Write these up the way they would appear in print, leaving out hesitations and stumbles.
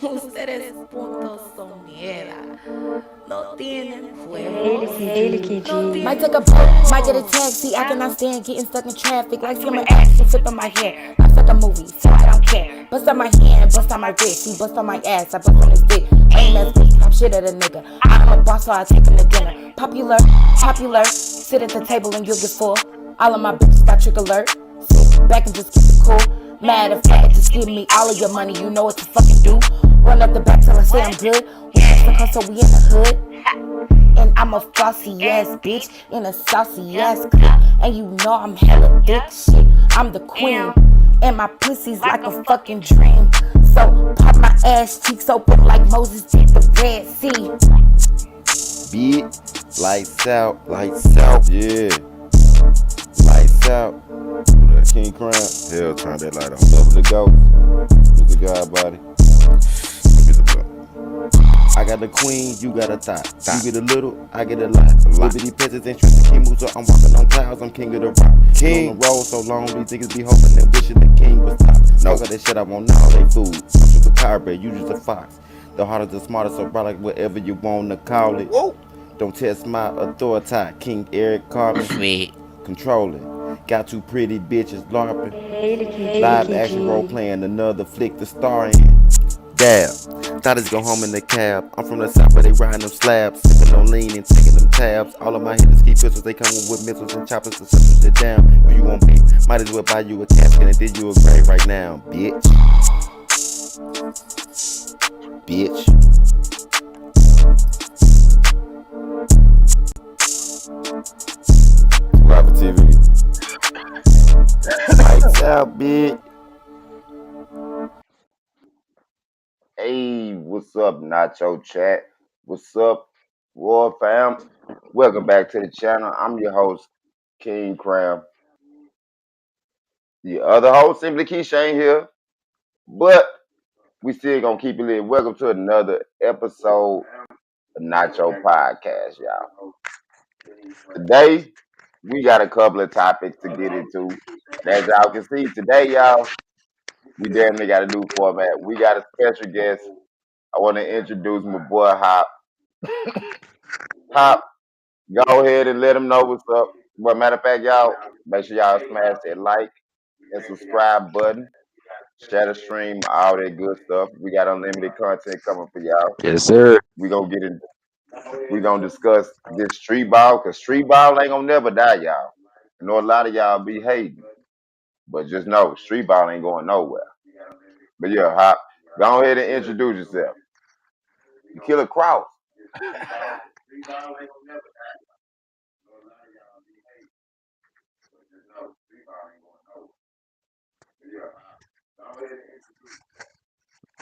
Ustedes puntos son mierda. No tienen Ele fuego. que No diz. Might tienen take a boat, might get a taxi. I cannot stand getting stuck in traffic. Like swimming action, flipping my hair. I'm stuck a movie, so I don't care. Bust on my hand, bust on my wrist. He bust on my ass, I bust on his dick. Aim as bitch, pop shit at a nigga. I'm a boss, so I take him to dinner. Popular. Sit at the table and you'll get full. All of my bitches got trick alert. Sit back and just keep it cool. Matter of fact, just give me all of your money. You know what to fucking do. Run up the back till I say I'm good. We Mexico, so we in the hood. And I'm a flossy ass bitch in a saucy ass clip. And you know I'm hella thick shit. I'm the queen. And my pussy's like a fucking dream. So pop my ass cheeks open like Moses did the Red Sea. Beat, lights out, yeah. Lights out. That King Crown, hell, turn that light on. Double the go. With the God body. I got the queen, you got a thought. You get a little, I get a lot. Liberty peasants ain't trusting King moves, so I'm walking on clouds, I'm king of the rock. King on the road so long, these niggas be hoping and wishing the king was top. No, got that shit I want now, they food. I'm just a cowbird, you just a fox. The hardest, the smartest, so bright like whatever you want to call it. Whoa. Don't test my authority, King Eric Carmen. Sweet. Controlling. Got two pretty bitches LARPing. Ele que Live action role playing, another flick to star in. Dab. Thought it's go home in the cab. I'm from the south where they riding them slabs. Sipping on lean and taking them tabs. All of my hitters keep pistols, they come with missiles and choppers to settle it down. Who you want be? Might as well buy you a casket and did you a grave right now, bitch. Bitch. Private TV. Lights out, bitch. Hey, what's up, Nacho chat? What's up, Roy fam? Welcome back to the channel. I'm your host, King Cram. The other host, Simply Keisha, ain't here, but we still gonna keep it lit. Welcome to another episode of Nacho Podcast, y'all. Today, we got a couple of topics to get into. And as y'all can see today, y'all, we definitely got a new format. We got a special guest. I want to introduce my boy Hop. Hop, go ahead and let them know what's up. Well, matter of fact, y'all, make sure y'all smash that like and subscribe button, share the stream, all that good stuff. We got unlimited content coming for y'all. Yes, sir. We gonna discuss this street ball, cause street ball ain't gonna never die, y'all. I know a lot of y'all be hating, but just know street ball ain't going nowhere. But yeah, Hop, go ahead and introduce yourself. You Killer Cross.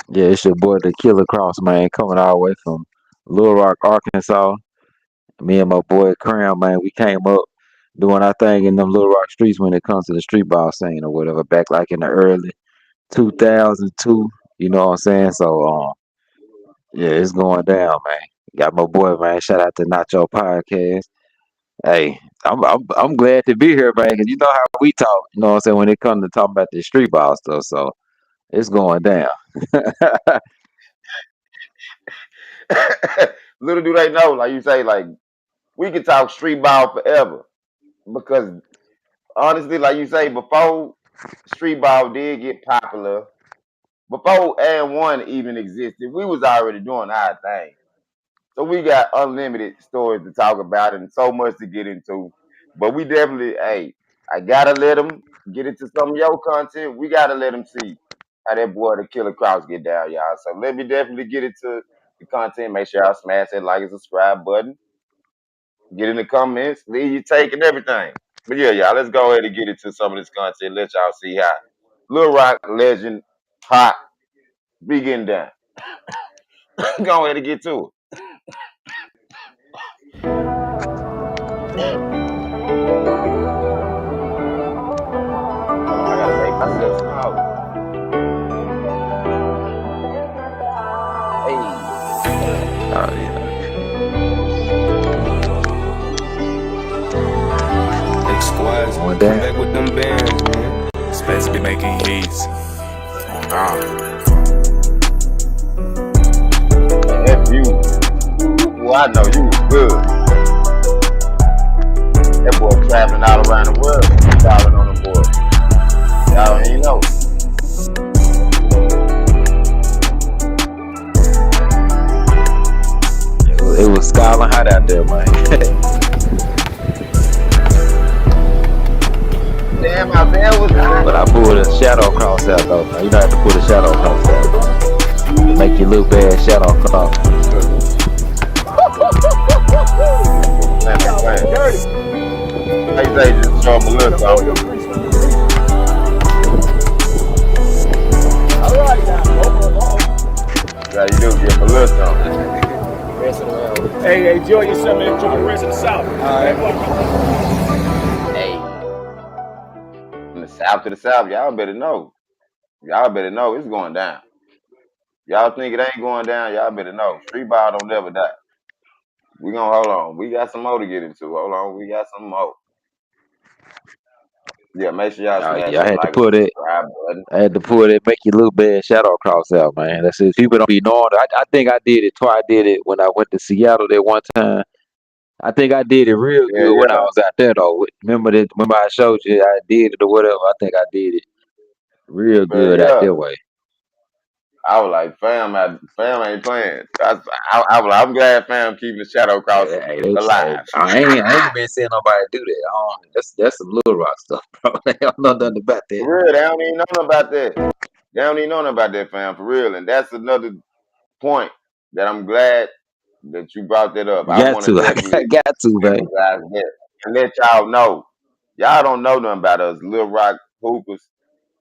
Yeah, it's your boy, the Killer Cross, man, coming all the way from Little Rock, Arkansas. Me and my boy Cram, man, we came up doing our thing in them Little Rock streets when it comes to the street ball scene or whatever, back like in the early 2002. You know what I'm saying? So, yeah, it's going down, man. Got my boy, man. Shout out to Nacho Podcast. Hey, I'm glad to be here, man, because you know how we talk. You know what I'm saying when it comes to talking about the street ball stuff. So it's going down. Little do they know, like you say, like we could talk street ball forever. Because honestly, like you say, before street ball did get popular, before and one even existed, we was already doing our thing. So we got unlimited stories to talk about and so much to get into. But we definitely, hey, I gotta let them get into some of your content. We gotta let them see how that boy the Killer Cross get down, y'all. So let me definitely get into the content. Make sure y'all smash that like and subscribe button. Get in the comments, leave your take and everything. But yeah, y'all, let's go ahead and get into some of this content. Let y'all see how Lil Rock legend Hot be getting down. Go ahead and get to it. Hold on, I gotta make myself smaller. Hey, Oh, yeah. Squads, Going come down. back with them bands, man. Space be making hits. Oh God. Well, I know you was good. That boy traveling all around the world, falling on the board. Y'all don't even know. It was scalding hot out there, man. Damn, out there was hot. But I pulled a shadow cross out though. You don't have to put a shadow cross out. To make your little bad shadow cross. Man, I say just show him a little something. Yeah, you do give him a little something. Hey, enjoy yourself, man. Enjoy the rest of the South. Hey, from the south to the south, y'all better know. Y'all better know it's going down. Y'all think it ain't going down, y'all better know. Street ball don't never die. We gonna hold on. We got some more to get into. Hold on, we got some more. Yeah, make sure y'all smash Yeah, I that had to like and put it. subscribe button. I had to put it, make your little bad shadow cross out, man. That's it. People don't be knowing. I think I did it twice. I did it when I went to Seattle that one time. I think I did it real Yeah, good when I yeah. was out there though. Remember that? Remember I showed you I did it or whatever. I think I did it real But good out yeah. that way. I was like, fam ain't playing. I was like, I'm glad fam keeping the shadow cross Hey, alive. I ain't been seeing nobody do that. That's some little rock stuff, bro. They don't know nothing about that. For real, they don't even know nothing about that. They don't even know nothing about that, fam, for real. And that's another point that I'm glad that you brought that up. You I got want to to. I definitely got to, man. emphasize that and let y'all know. Y'all don't know nothing about us, Little Rock hoopers,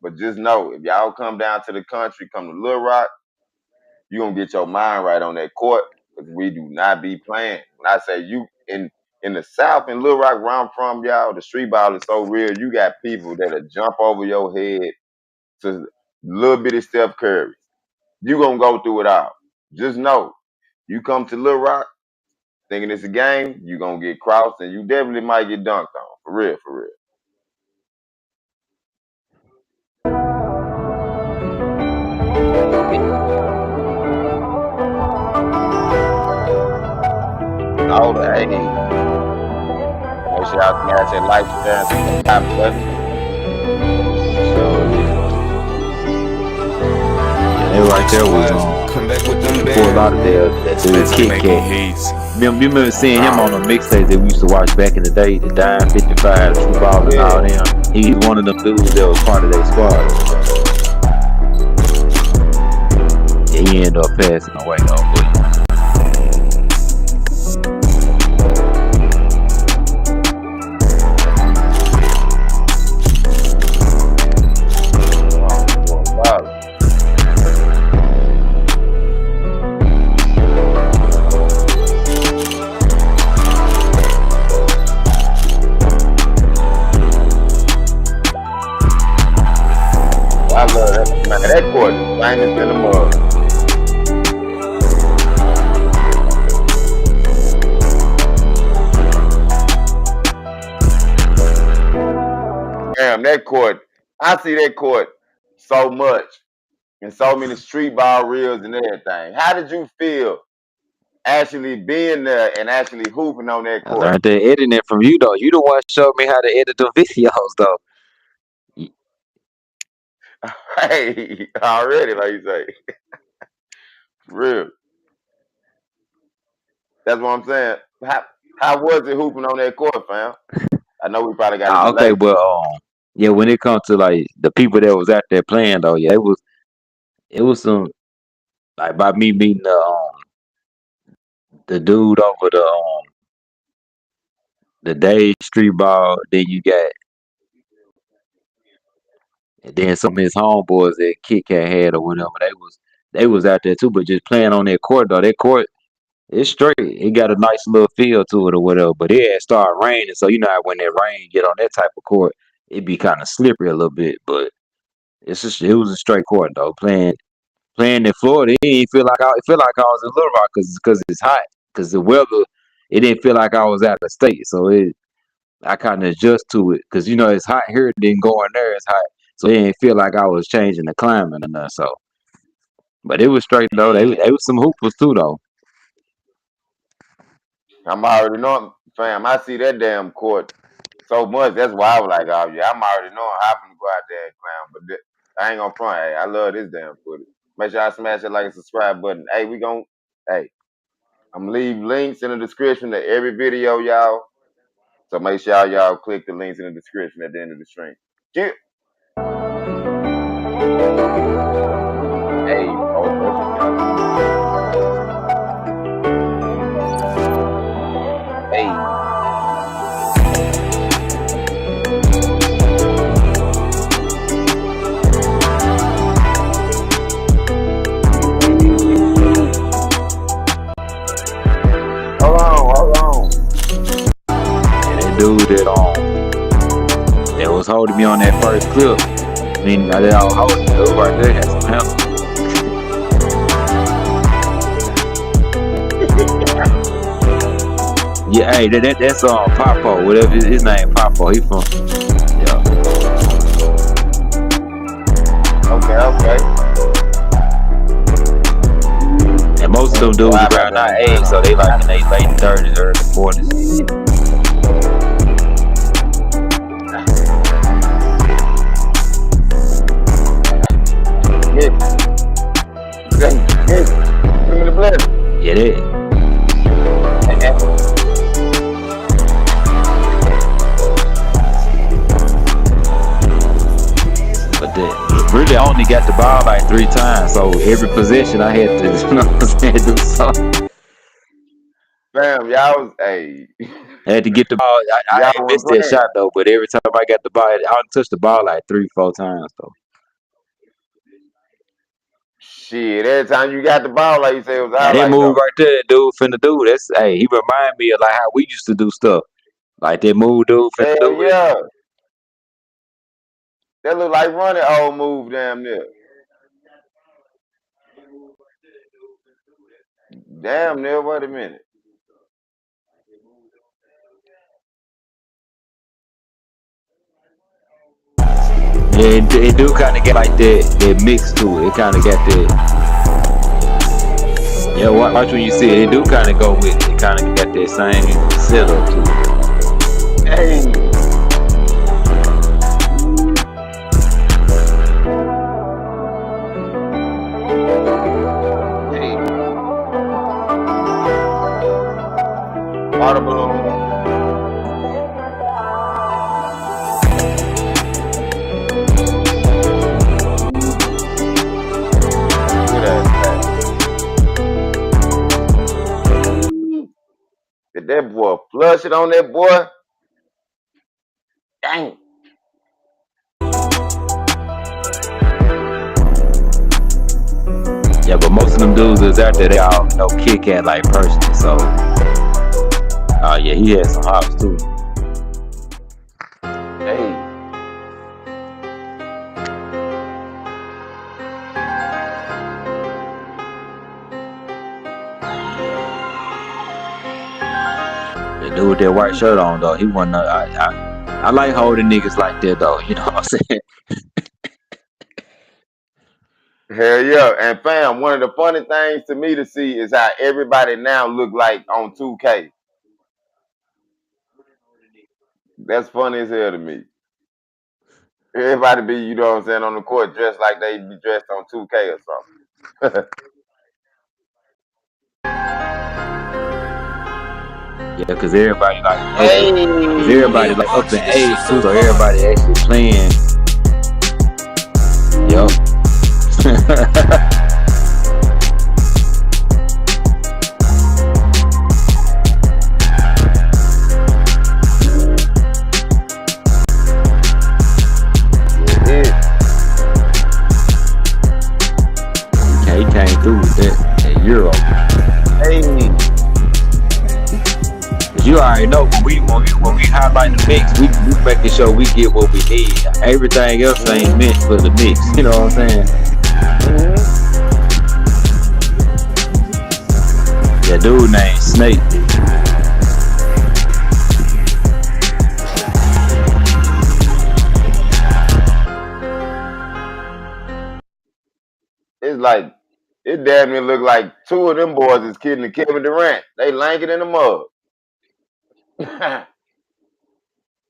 but just know if y'all come down to the country, come to Little Rock, you're gonna get your mind right on that court because we do not be playing. When I say you in the South in Little Rock where I'm from, y'all, the street ball is so real. You got people that'll jump over your head to little bitty Steph Curry. You gonna go through it all. Just know, you come to Little Rock thinking it's a game, you gonna get crossed and you definitely might get dunked on. For real, for real. All the hey, make sure y'all smash that like, share, and subscribe button. So yeah, they right there was Come back with them Fort Lauderdale. bands. That dude Let's Kit make Kat. hits. Remember seeing him on the mixtape that we used to watch back in the day, the Dime 55, True Ball, and all them. He's one of them dudes that was part of their squad. Yeah, he ended up passing away though. But I love that. Man, that court is famous in the mud. Damn, that court. I see that court so much and so many street ball reels and everything. How did you feel actually being there and actually hooping on that I court? learned that editing from you though. You the one showed me how to edit the videos though. Hey, already, like you say. Real. That's what I'm saying. How was it hooping on that court, fam? I know we probably got to Okay, delay. well, yeah, when it comes to like the people that was out there playing though, yeah, it was some like by me meeting the dude over the day street ball, then you got and then some of his homeboys that Kit Kat had or whatever, they was out there too, but just playing on that court though. That court it's straight. It got a nice little feel to it or whatever. But it had started raining, so you know how when that rain get on that type of court, it be kind of slippery a little bit. But it was a straight court though. Playing in Florida, it didn't feel like it felt like I was in Little Rock because it's hot. Because the weather, it didn't feel like I was out of state. So I kind of adjust to it because you know it's hot here, then going there it's hot. So it didn't feel like I was changing the climate or nothing. So, but it was straight though. They was some hoopers too though. I'm already knowing, fam. I see that damn court so much. That's why I was like, oh yeah, I'm already knowing how I'm gonna go out there and clown. But I ain't gonna front. Hey, I love this damn footage. Make sure I smash that like and subscribe button. Hey, hey, I'm gonna leave links in the description to every video, y'all. So make sure y'all click the links in the description at the end of the stream. Yeah. Hey, motion capture. Hey. Hold on. And that dude that was holding me on that first clip. I mean, that I was holding the dude right there had some help. Yeah, hey, that's Papo, whatever his name, Papo. He from Okay. And most of them dudes around our age, so they like in their late 30s, early 40s. Give me the blender. Yeah, that. But really, I only got the ball like 3 times, so every possession I had to, do something. Fam, y'all was, hey. I had to get the ball. I ain't missed that shot though, but every time I got the ball, I touched the ball like 3-4 times though. Shit, every time you got the ball, like you say, it was That move right there, dude finna do. He remind me of like how we used to do stuff. Like that move, dude finna do. Yeah. That look like running old move damn near. Damn near, wait a minute. Yeah, it do kind of get like that mix to it. It kind of got that. Yeah, watch when you see it. It do kind of go with it. It kind of got that same setup to it. Hey. Water balloon. Did that boy flush it on that boy? Dang. Yeah, but most of them dudes that's out there, they all know Kit Kat like personally, so. Oh yeah, he had some hops too. Hey. The dude with that white shirt on though, he wasn't. I like holding niggas like that though. You know what I'm saying? Hell yeah. And fam, one of the funny things to me to see is how everybody now look like on 2K. That's funny as hell to me. Everybody be, you know what I'm saying, on the court dressed like they be dressed on 2K or something. Yeah, because everybody like up in age too, so everybody actually playing. Yup. He came through with that Euro. Hey. You already know when we highlight the mix, we making sure we get what we need. Everything else ain't meant for the mix. You know what I'm saying? Yeah, dude named Snake. It's like, it damn near look like 2 of them boys is kidding Kevin Durant. They lanking in the mud.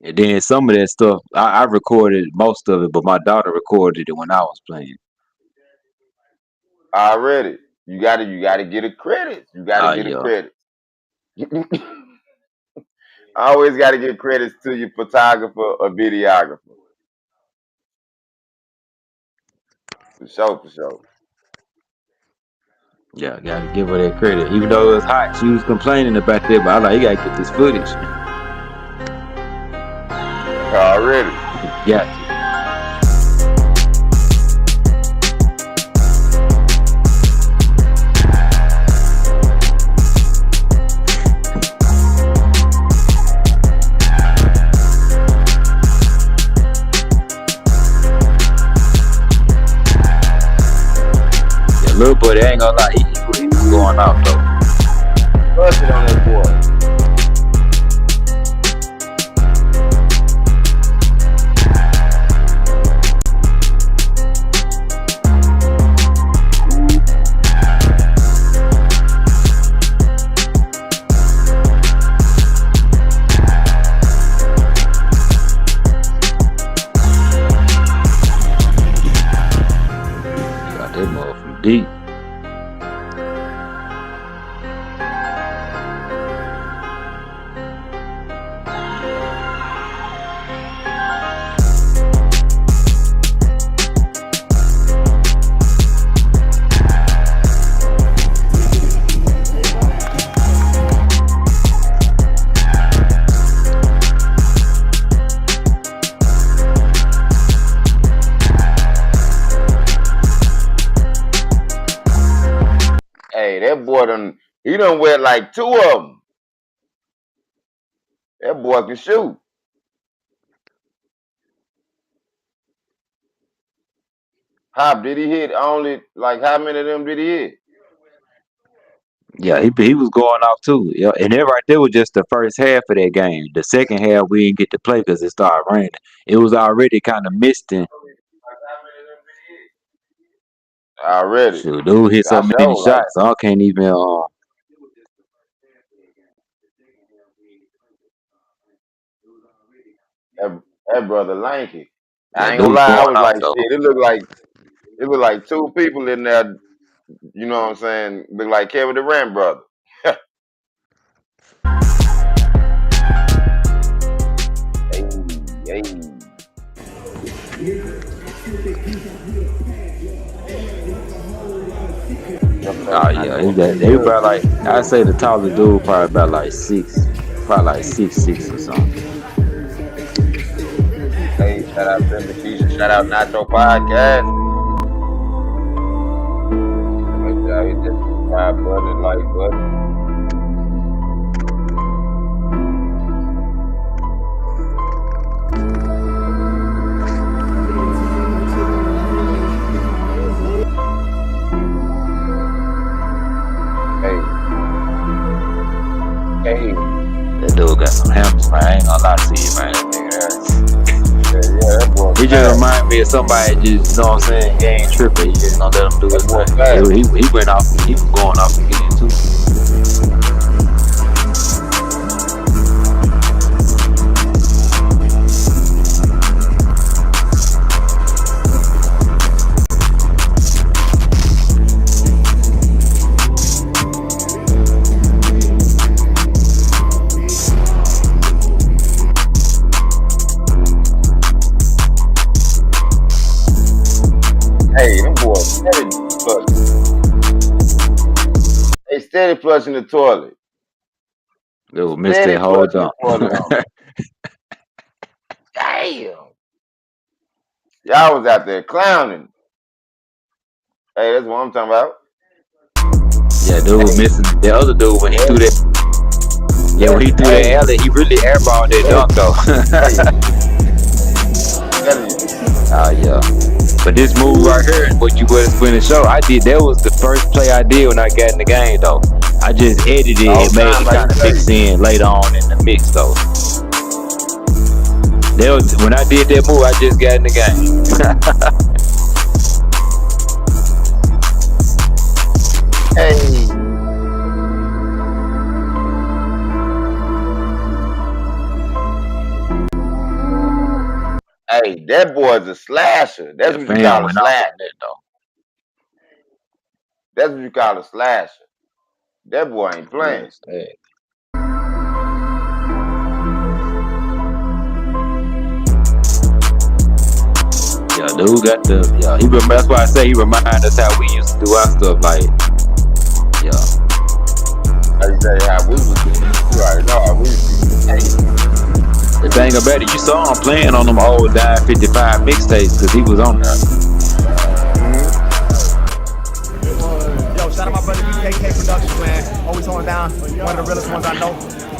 And then some of that stuff, I recorded most of it, but my daughter recorded it when I was playing. Already. You gotta get a credit. You gotta Oh get a yeah, credit. Always gotta give credits to your photographer or videographer. For sure, for sure. yeah, gotta give her that credit. Even though it was hot, she was complaining about that, but I like, you gotta get this footage. Already. Got to. Yeah, little buddy, I ain't gonna lie, he was going off though. Bust it on that boy. Got that motherfucker deep. Hey, that boy he done wet like 2 of them. That boy can shoot. Hop, did he hit only, like, how many of them did he hit? Yeah, he was going off too. Yeah, and that right there was just the first half of that game. The second half we didn't get to play because it started raining. It was already kind of misting. Already. Shoot, dude hit so I many sure like shots, I can't even. that, that brother lanky. Yeah, I ain't gonna dude lie, I going was off like, though. shit, it looked like 2 people in there, you know what I'm saying? Look like Kevin Durant brother. Hey, hey. Oh yeah, they about like, I say the tallest dude probably about like 6, probably like 6'6" or something. Hey, shout out to Keisha, shout out Nacho Podcast. Make sure you hit that subscribe button and like button. Hey, That dude got some hammers, man. I ain't gonna lie to you, man. yeah, that boy. He just remind me of somebody just, you know what I'm saying? He ain't tripping. He just gonna let him do his boy thing. fast. He went off. He was going off again too. Hey, them boys steady flushing. They steady flushing the toilet. Dude, missed Steady that whole flushing the jump. toilet on them. Damn. Y'all was out there clowning. Hey, that's what I'm talking about. Yeah, dude missing the other dude when he threw that. Yeah, when he threw that alley, he really airballed that dunk though. Telling you. Oh yeah. But this move right here, what you was finna show, I did. That was the first play I did when I got in the game though. I just edited it and made it kind of mix in later on in the mix though. That was, when I did that move, I just got in the game. Hey. That boy's a slasher. That's The what you fan call a went off slasher. on that though. That's what you call a slasher. That boy ain't playing. Yes, hey. Yeah, dude got the that's why I say he remind us how we used to do our stuff. Like, yeah, How you say how we was doing it? You already know how we was doing it. the thing about it, you saw him playing on them old Dime 55 mixtapes because he was on there. Yo, shout out my brother DKK Productions, man. Always holding down. One of the realest ones I know.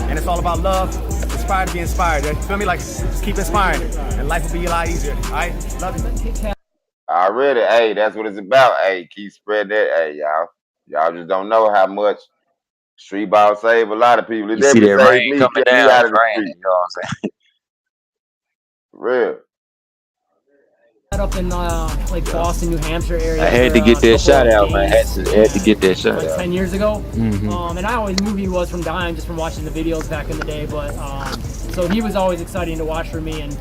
And it's all about love. Inspired to be inspired. You feel me? Like, just keep inspiring. And life will be a lot easier. All right? Love you. Already, hey, that's what it's about. Hey, keep spreading that. Hey, y'all. Y'all just don't know how much street ball save a lot of people. It You see definitely that saved rain me, coming kept me down, out it's of the raining, street. you know what I'm saying? Real. Up in like Boston, New Hampshire area. I had to get that shot out, man. Had to get that shot like out. 10 years ago. Mhm. And I always knew he was from Dime just from watching the videos back in the day. But so he was always exciting to watch for me. And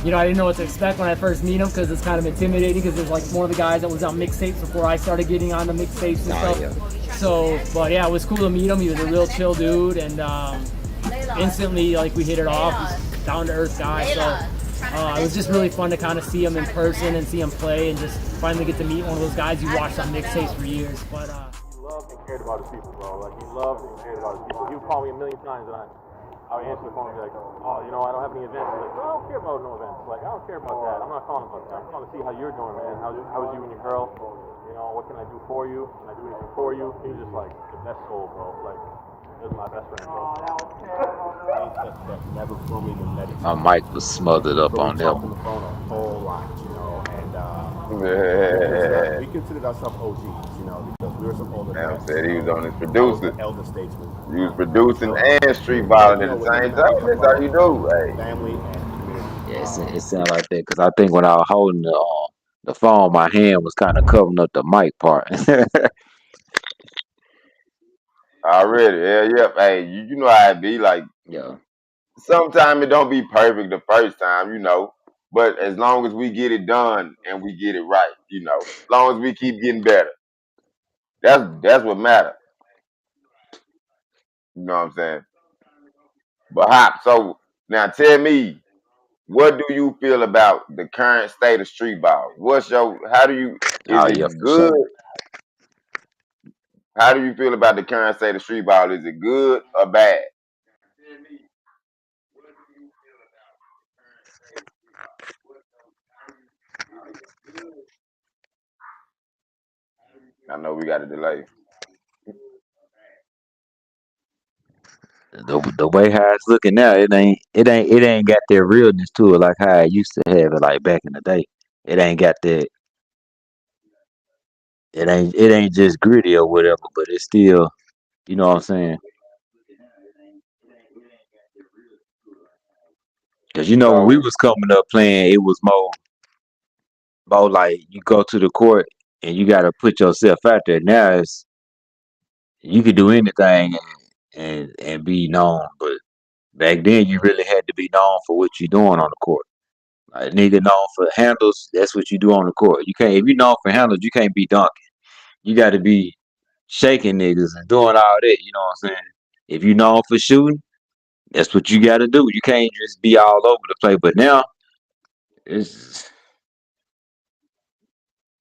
you know, I didn't know what to expect when I first meet him because it's kind of intimidating because there's like one of the guys that was on mixtapes before I started getting on the mixtapes and stuff. Yeah. So, but yeah, it was cool to meet him. He was a real chill dude, and instantly like we hit it off. He's a down to earth guy. So. It was just really fun to kind of see him in person and see him play and just finally get to meet one of those guys you watched on mixtapes for years. But He loved and cared about his people, bro. Like, he loved and cared about his people. He would call me a million times and I would answer the phone and be like, oh, you know, I don't have any events. He's like, no, I don't care about no events. Like, I don't care about that. I'm not calling about that. I'm calling to see how you're doing, man. How's you and your girl? You know, what can I do for you? Can I do anything for you? He was just like the best soul, bro. Like, he was my best friend, bro. Never fully even met My mic was smothered up on that on one. the phone a whole lot, you know, and Yeah. we considered ourselves OGs, you know, because we were some older Now cats. said he was on his I was producer. the elder statesman. He was producing and street But, balling you at know, the with him same and I, we time. talk That's about how you do. Hey. family and community. Yeah, it sounded like that because I think when I was holding the phone, my hand was kind of covering up the mic part. Already. Yeah, yep. Hey, you know how it be. Like, Yeah. sometimes it don't be perfect the first time, you know. But as long as we get it done and we get it right, you know, as long as we keep getting better, that's what matters. You know what I'm saying? But Hop, so now tell me, what do you feel about the current state of street ball? How do you, is Oh yeah, it for good? sure. How do you feel about the current state of street ball? Is it good or bad? I know we got a delay. The way how it's looking now, it ain't got that realness to it like how it used to have it like back in the day. It ain't got that. It ain't just gritty or whatever, but it's still, you know what I'm saying? Because you know when we So, was coming up playing, it was more like you go to the court and you got to put yourself out there. Now it's you could do anything and be known, but back then you really had to be known for what you're doing on the court. Like nigga known for handles, that's what you do on the court. You can't if you known for handles, you can't be dunking. You got to be shaking niggas and doing all that. You know what I'm saying? If you known for shooting, that's what you got to do. You can't just be all over the place. But now it's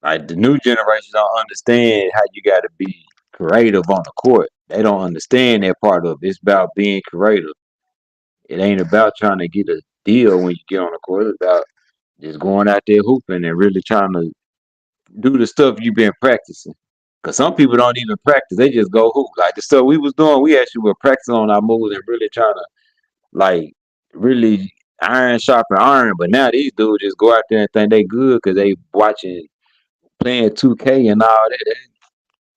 like the new generation don't understand how you got to be creative on the court. They don't understand that part of it. It's about being creative. It ain't about trying to get a deal when you get on the court. It's about just going out there hooping and really trying to do the stuff you've been practicing. Cause some people don't even practice; they just go hoop. Like the stuff we was doing, we actually were practicing on our moves and really trying to like really iron sharpen iron. But now these dudes just go out there and think they good because they watching playing 2K and all that.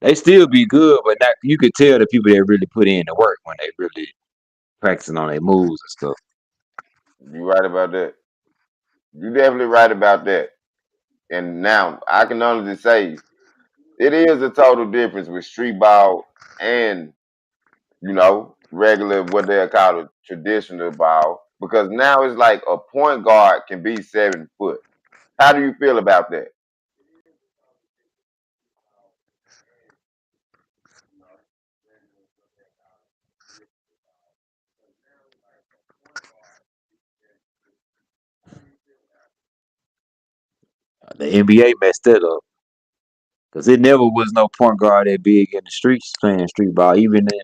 They still be good, but not, you could tell the people that really put in the work when they really practicing on their moves and stuff. you right about that. You definitely right about that. And now I can honestly say it is a total difference with street ball and, regular what they call a traditional ball. because now it's like a point guard can be 7 foot. How do you feel about that? The NBA messed that up because it never was no point guard that big in the streets playing street ball. Even in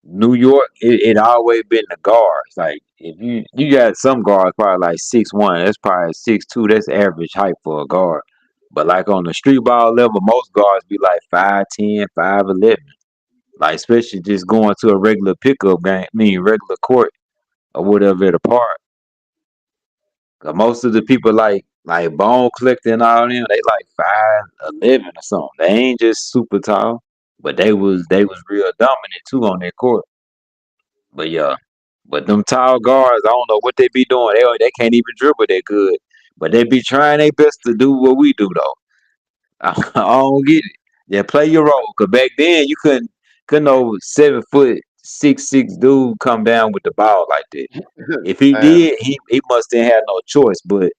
New York, it always been the guards. Like if you got some guards probably like 6'1", that's probably 6'2", that's average height for a guard. But like on the street ball level, most guards be like 5'10", 5'11". Like especially just going to a regular pickup game, I mean regular court or whatever at a park. 'Cause most of the people like bone collecting and all them, they like 5'11" or something. They ain't just super tall, but they was real dominant too on their court. But yeah, but them tall guards, I don't know what they be doing. They can't even dribble that good, but they be trying their best to do what we do though. I don't get it. Yeah, play your role. Cause back then you couldn't no 7'6" dude come down with the ball like that. If he Damn. did, he must have had no choice. But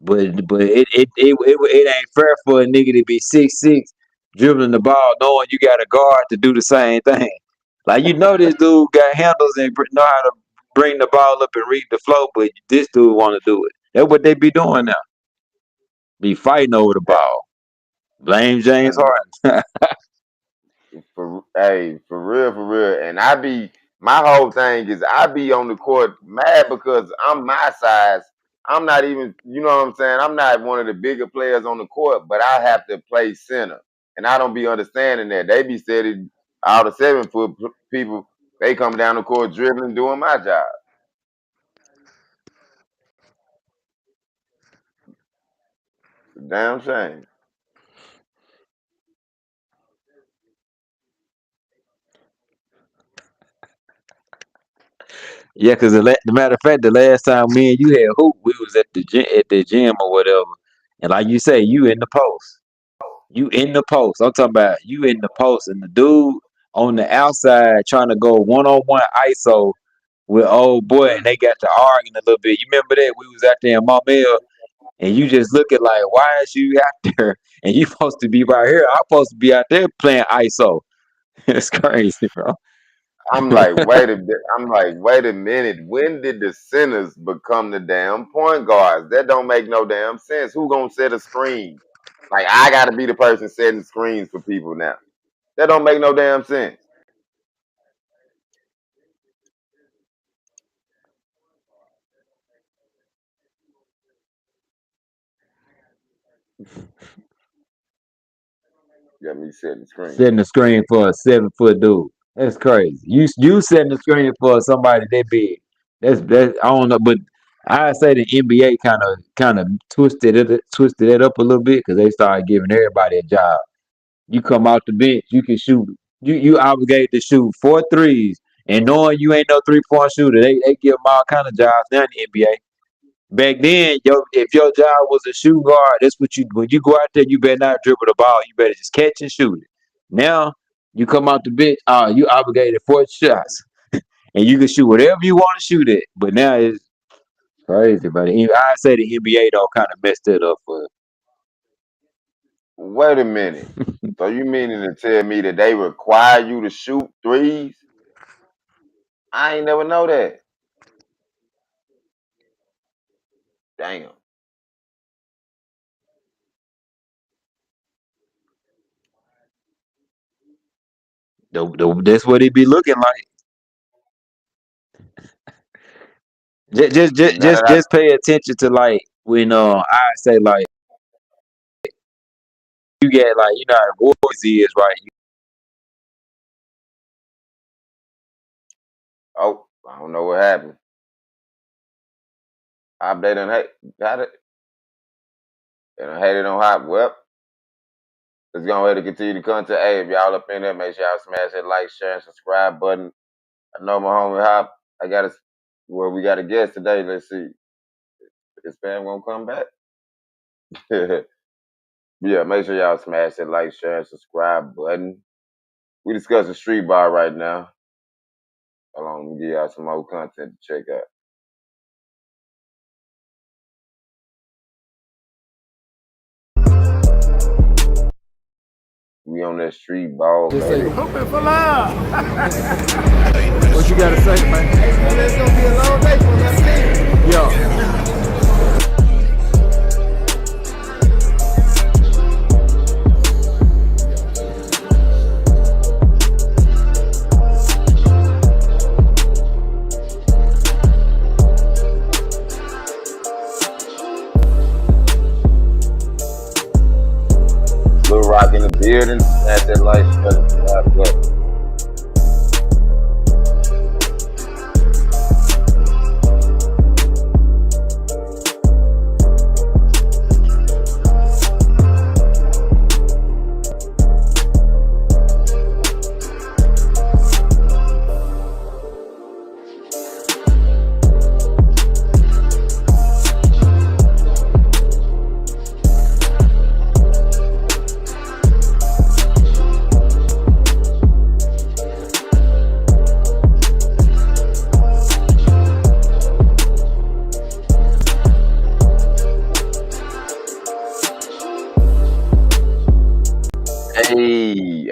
it ain't fair for a nigga to be 6'6" dribbling the ball, knowing you got a guard to do the same thing. Like this dude got handles and know how to bring the ball up and read the flow, but this dude want to do it. That's what they be doing now. Be fighting over the ball. Blame James And Harden. for real. And my whole thing is I be on the court mad because I'm my size. I'm not even, you know what I'm saying? I'm not one of the bigger players on the court, but I have to play center. And I don't be understanding that. They be steady, all the 7 foot people, they come down the court dribbling, doing my job. It's a damn shame. Yeah, cause the matter of fact, the last time me and you had hoop, we was at the gym or whatever, and like you say, you in the post. You in the post. I'm talking about you in the post, and the dude on the outside trying to go 1-on-one ISO with old boy, and they got to arguing a little bit. You remember that we was out there in Maumelle, and you just looking like, why is you out there? And you supposed to be right here. I'm supposed to be out there playing ISO. It's crazy, bro. I'm like, wait a minute. When did the centers become the damn point guards? That don't make no damn sense. Who gonna set a screen? Like I gotta be the person setting screens for people now. That don't make no damn sense. Got me setting screens. Setting the screen for a 7 foot dude. That's crazy. You setting the screen for somebody that big. That's I don't know, but I say the NBA kind of twisted it up a little bit because they started giving everybody a job. You come out the bench, you can shoot. You obligated to shoot 4 threes, and knowing you ain't no 3-point shooter, they give them all kind of jobs now in the NBA. Back then, if your job was a shoe guard, that's what you when you go out there, you better not dribble the ball. You better just catch and shoot it. Now you come out the bench, you obligated 4 shots, and you can shoot whatever you want to shoot it. But now it's crazy, but I say the NBA though kind of messed it up for. Wait a minute. So you meaning to tell me that they require you to shoot threes? I ain't never know that. Damn. That's what it be looking like. Just just Now just that just pay attention to like when I say like you get like you know how Warriors is right. I don't know what happened. They done got it. They done hate it on hot. Well, let's go ahead and continue the content. Hey, if y'all up in there, make sure y'all smash that like, share, and subscribe button. I know my homie Hop. We got a guest today. Let's see. Is Spam gonna come back? Yeah, make sure y'all smash that like, share, and subscribe button. We discussing street ball right now. Hold on, let me give y'all some more content to check out. on that street ball, Just baby. say, hoping for love. What you gotta say, man? It's gonna be a long day for that team. Yo. Lil Rock in the building at that life special.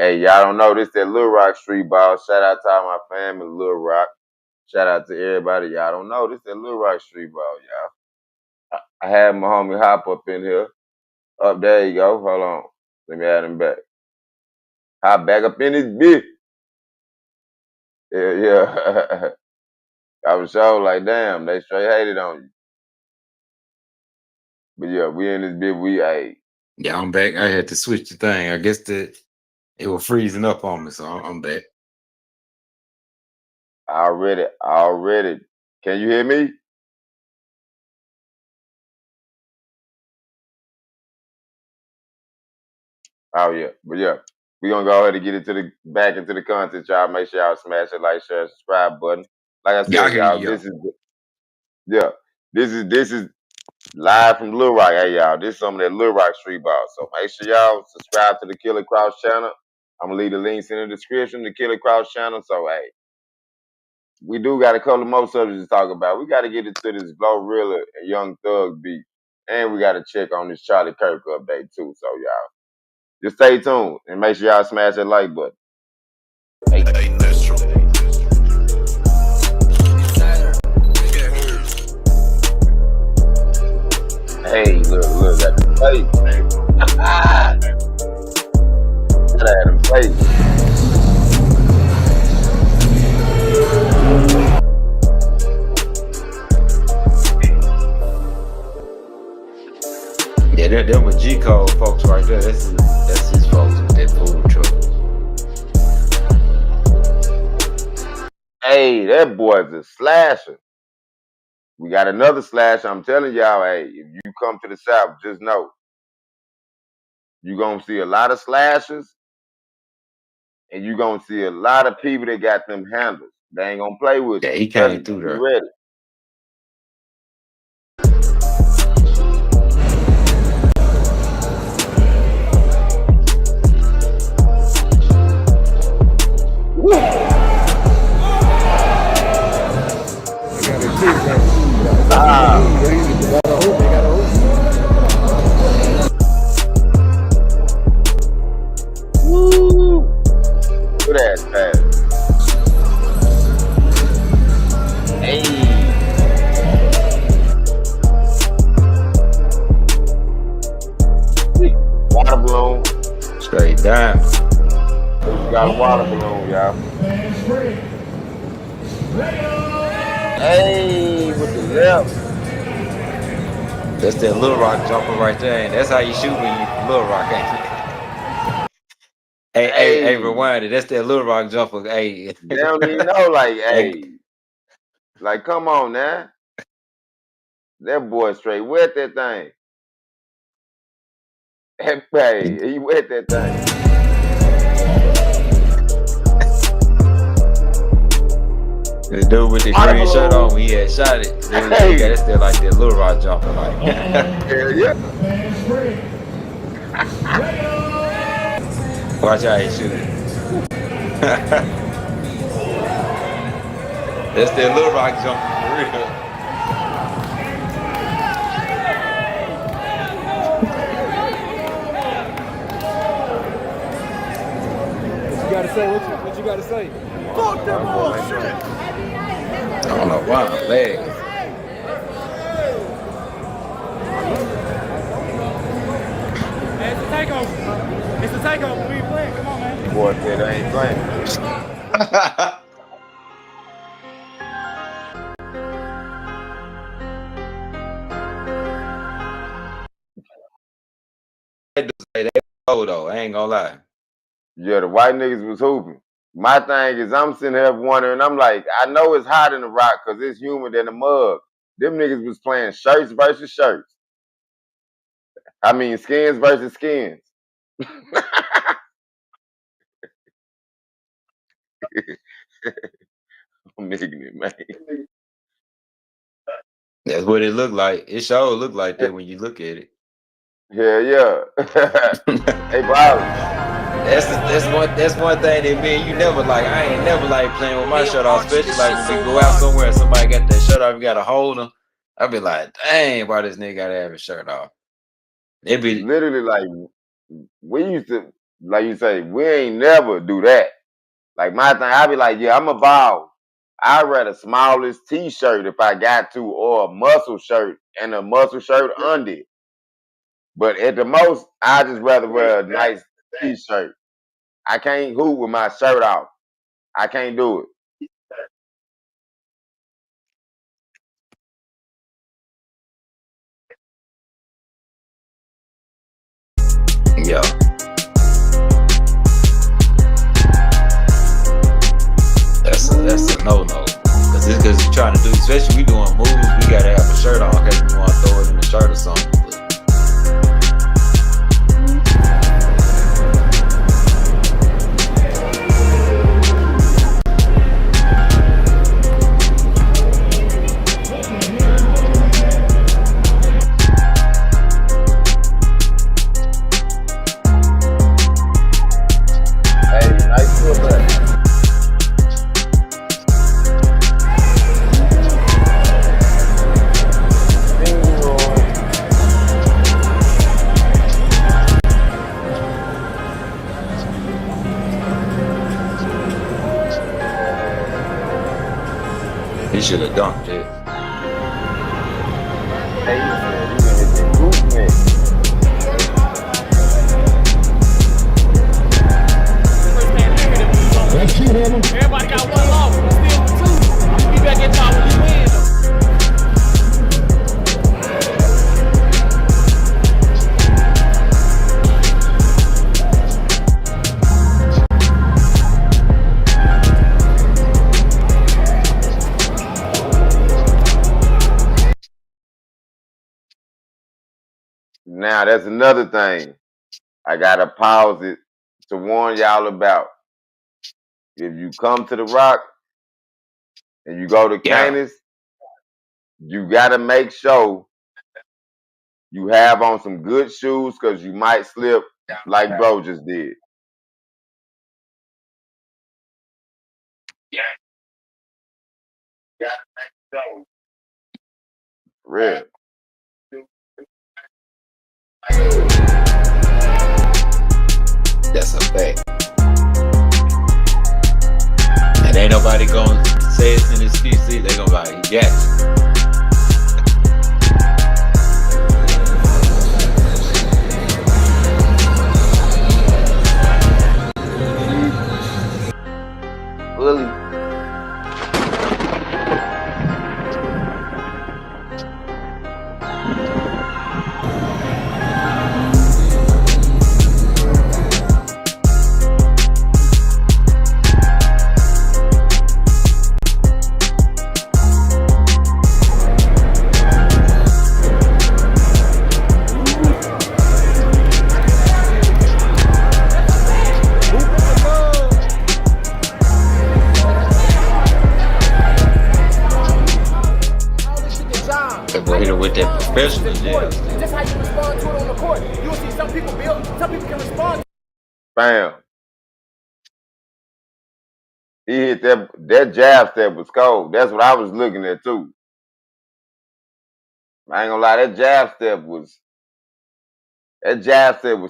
Hey, y'all don't know this that Lil Rock Street Ball. Shout out to all my family, Lil Rock. Shout out to everybody. Y'all don't know this that Lil Rock Street Ball, y'all. I had my homie Hop up in here. Up there you go. Hold on. Let me add him back. Hop back up in his bitch. Yeah. I was so like, damn, they straight hated on you. But yeah, we in this bitch. Hey. Yeah, I'm back. I had to switch the thing. I guess that it was freezing up on me, so I'm back. Already. Can you hear me? Oh yeah, but yeah, we gonna go ahead and get back into the content, y'all. Make sure y'all smash the like, share, subscribe button. Like I said, y'all, this is live from Lil Rock. Hey y'all, this is some of that Lil Rock Street Ball. So make sure y'all subscribe to the Killer Crouch channel. I'm gonna leave the links in the description, the Killer Crouch channel. So hey, we do got a couple more subjects to talk about. We got to get into this Glorilla and Young Thug beat, and we got to check on this Charlie Kirk update too. So y'all. Just stay tuned and make sure y'all smash that like button. Hey, Nacho. Hey, look, got the face, man. Gotta have them face. Yeah, them with G Code folks right there. That's his folks with that food truck. Hey, that boy's a slasher. We got another slasher. I'm telling y'all, hey, if you come to the South, just know you're gonna see a lot of slashers, and you're gonna see a lot of people that got them handles. They ain't gonna play with you. Yeah, he came through there. Be ready. Good ass pass. Hey. Water balloon. Straight down. We got a water balloon, y'all. Hey, with the left. That's that Lil Rock jumper right there, and that's how you shoot when you Lil Rock, ain't it? Hey, rewind it. That's that Lil Rock jumper. Hey, they don't even know, like, hey, like, come on now. That boy straight wet that thing. Hey, he wet that thing. The dude with the green shirt on, he had shot it. Hey. That's still like that Lil Rock jumper, like. Yeah. Watch how he shoot it. That's that Lil Rock jumper for real. say? What you gotta say? Fuck them all shit. I don't know why I'm lagging. It's a takeover. It's a takeover. We ain't playing. Come on, man. Boy said I ain't playing. They go though. I ain't gonna lie. Yeah, the white niggas was hooping. My thing is, I'm sitting here wondering, I'm like, I know it's hot in the rock because it's humid in the mug. Them niggas was playing shirts versus shirts. I mean, skins versus skins. I'm making it, man. That's what it looked like. It sure looked like that when you look at it. Yeah. Hey, Bob. That's one thing that me and you never like. I ain't never like playing with my shirt off, especially like when we go out somewhere and somebody got that shirt off, you gotta hold them. I be like, dang, why this nigga gotta have his shirt off? It be Literally, like, we used to, like you say, we ain't never do that. Like, my thing, I be like, yeah, I'm a ball. I'd rather smallest t-shirt if I got to, or a muscle shirt and a muscle shirt under it. But at the most, I just rather wear a nice t-shirt. I can't hoop with my shirt off. I can't do it. yeah. That's a no-no. Cause you're trying to do, especially we doing moves, we gotta have a shirt on in case we wanna throw it in the shirt or something. Hey, nice football. He should have dunked it. Hey, man, you done hit the hoop, man. Everybody got one loss. Still two. You better get y'all when you win. Now, that's another thing I gotta pause it to warn y'all about. If you come to the Rock and you go to Yeah. Canis, you gotta make sure you have on some good shoes because you might slip like bro just did. Real. That's a fact. And ain't nobody gonna say it's in his PC. They gonna be like, yes. Fully. That boy hit her with that professionalism. Just how you respond to it on the court. You'll see some people build, some people can respond. Bam. He hit that jab step was cold. That's what I was looking at too. I ain't gonna lie, that jab step was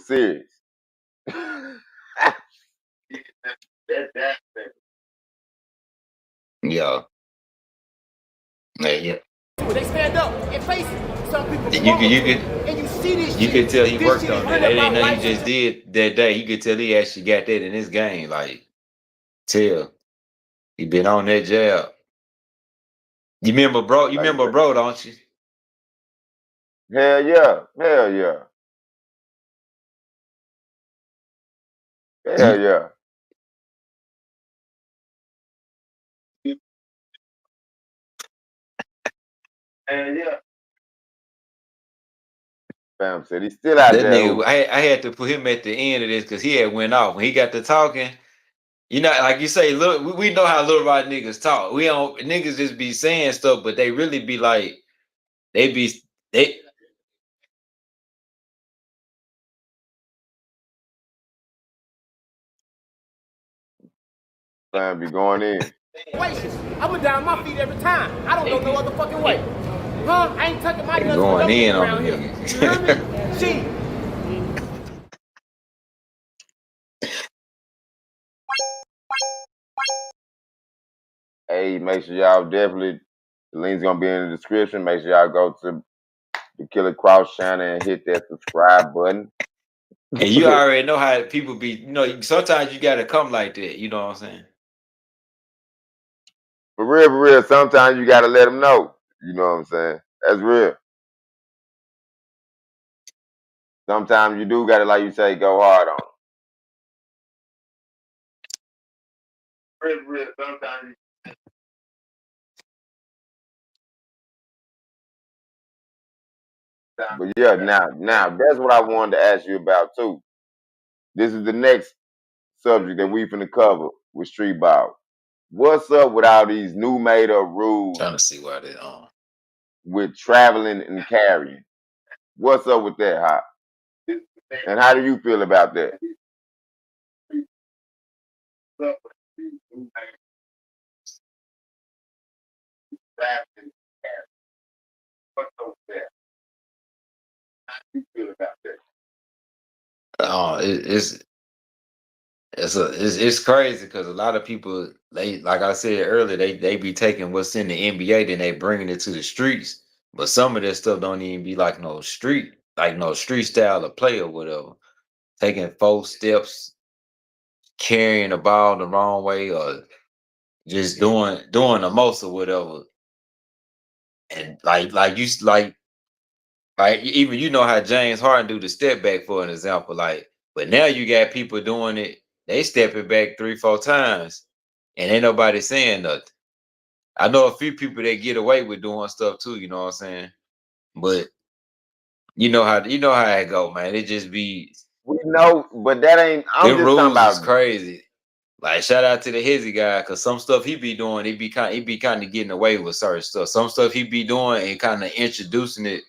serious. Yeah. Yeah. When they stand up and face it, some people You could and you see this you shit. could tell he This worked shit on is that. really That ain't about nothing life. he just did that day. You could tell he actually got that in his game. Like, tell he been on that jab. You remember, bro? You Like, remember, bro? Don't you? hell yeah, hell yeah, hell You yeah. Fam said he's still out that there nigga. hooping. I had to put him at the end of this because he had went off when he got to talking. You know, like you say, look, we know how Little Rock niggas talk. We don't niggas just be saying stuff, but they really be like they be they. Fam be going in. I went down my feet every time. I don't know no other fucking way. Huh? I ain't tucking my nuts Going in on around the here. niggas. You hear me? Gee. Hey, make sure y'all definitely, the link's gonna be in the description. Make sure y'all go to the Killer Cross channel and hit that subscribe button. And you already know how people be, you know, sometimes you gotta come like that, you know what I'm saying? For real, sometimes you gotta let them know. You know what I'm saying? That's real. Sometimes you do gotta, like you say, go hard on them. Real, sometimes. But yeah, now that's what I wanted to ask you about too. This is the next subject that we finna cover with Streetball. What's up with all these new made up rules Trying to see why they with traveling and carrying? What's up with that, Hot? And how do you feel about that? it's it's crazy because a lot of people they like I said earlier they be taking what's in the NBA then they bringing it to the streets, but some of that stuff don't even be like no street style of play or whatever. Taking 4 steps, carrying the ball the wrong way, or just doing the most or whatever. And like even you know how James Harden do the step back for an example, like, but now you got people doing it, they stepping back 3, 4 times, and ain't nobody saying nothing. I know a few people that get away with doing stuff too, you know what I'm saying? But you know how it go, man. It just be We know, but that ain't. I'm them just talking rules is about. crazy. Like shout out to the Hizzy guy, cause some stuff he be doing, he be kind of getting away with certain stuff. Some stuff he be doing and kind of introducing it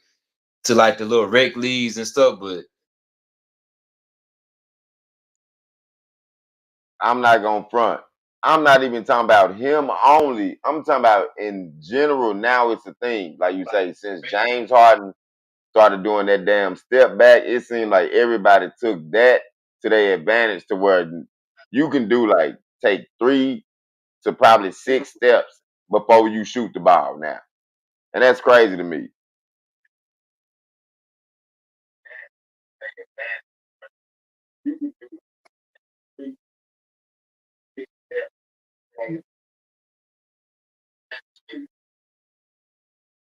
to like the little rec leagues and stuff, but I'm not gonna front. I'm not even talking about him only. I'm talking about in general. Now it's a thing, like you say, since James Harden started doing that damn step back, it seemed like everybody took that to their advantage to where you can do like take 3 to probably 6 steps before you shoot the ball now. And that's crazy to me.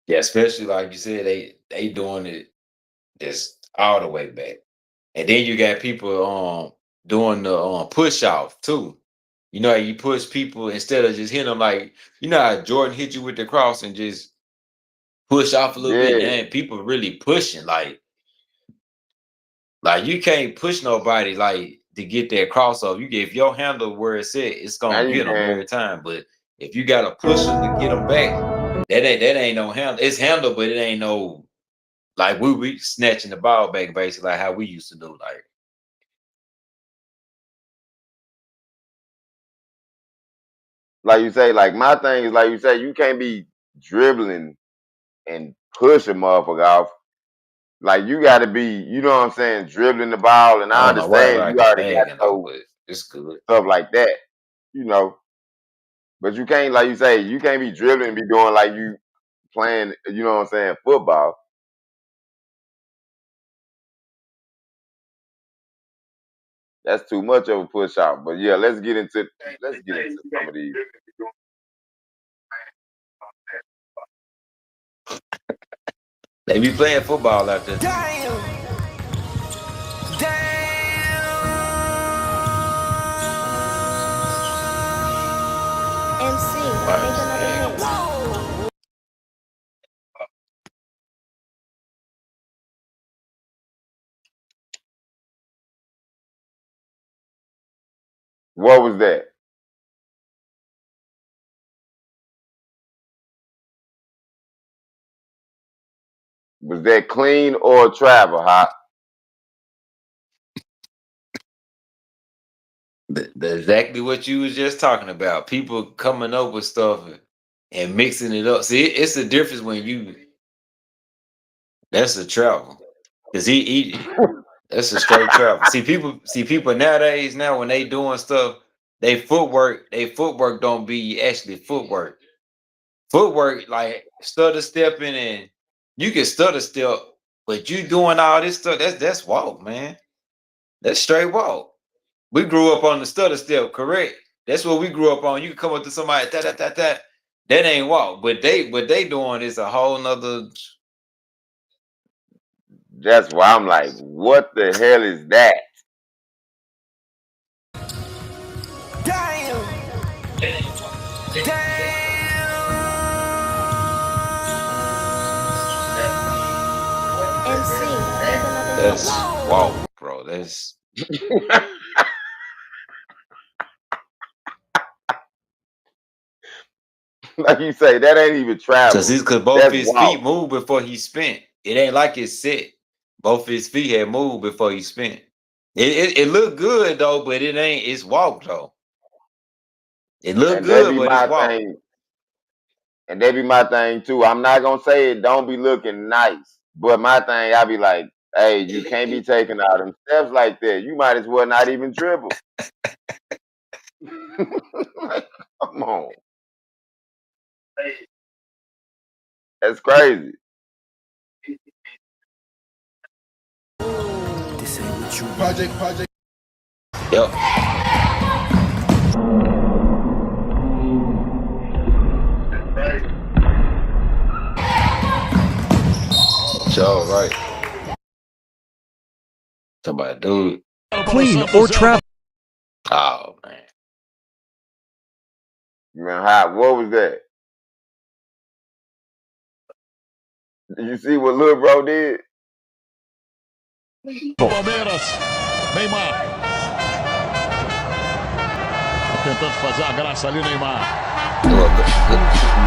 yeah, especially like you said, they doing it just all the way back. And then you got people doing the push off too. You know how you push people instead of just hitting them like you know how Jordan hit you with the cross and just push off a little bit. Yeah. And people really pushing like you can't push nobody like to get that crossover. You get if your handle where it's at, it's Now gonna you get them can. every time. But if you gotta push them to get them back, that ain't no handle. It's handle, but it ain't no like we snatching the ball back basically like how we used to do. Like you say, like my thing is like you say, you can't be dribbling and push a motherfucker off. Like you gotta be, you know what I'm saying, dribbling the ball. And I I don't know why understand I you get already got bagging though, those but it's good. stuff like that, you know. But you can't, like you say, you can't be dribbling and be doing like you playing, you know what I'm saying, football. That's too much of a push out. But yeah, let's get into some of these. They be playing football out there. MC, make another hit. What was that? Was that clean or travel, huh? Exactly what you was just talking about. People coming up with stuff and mixing it up. See, it's the difference when you. That's a travel, cause he that's a straight travel. See people nowadays now when they doing stuff, they footwork don't be actually footwork. Footwork like stutter stepping and you can stutter step, but you doing all this stuff. That's walk, man. That's straight walk. We grew up on the stutter step, correct? That's what we grew up on. You can come up to somebody that ain't walk, but what they doing is a whole nother. That's why I'm like, what the hell is that? MC, make another hit. That's walk, bro. That's Like you say, that ain't even travel. because both That's his feet walk. moved before he spent. It ain't like it's set. Both his feet had moved before he spent. It looked good though, but it ain't. It's walk though. It looked And that good, be but it's my walk. thing. And that be my thing too. I'm not gonna say it don't be looking nice. But my thing, I be like, hey, you can't be taking all them steps like that. You might as well not even dribble. Like, come on. That's crazy. Project. Yep. So right. Somebody dude. Clean or travel. Oh man. Man, what was that? Did you see what Lil Bro did? Palmeiras. Neymar. Tentando fazer a graça ali, Neymar.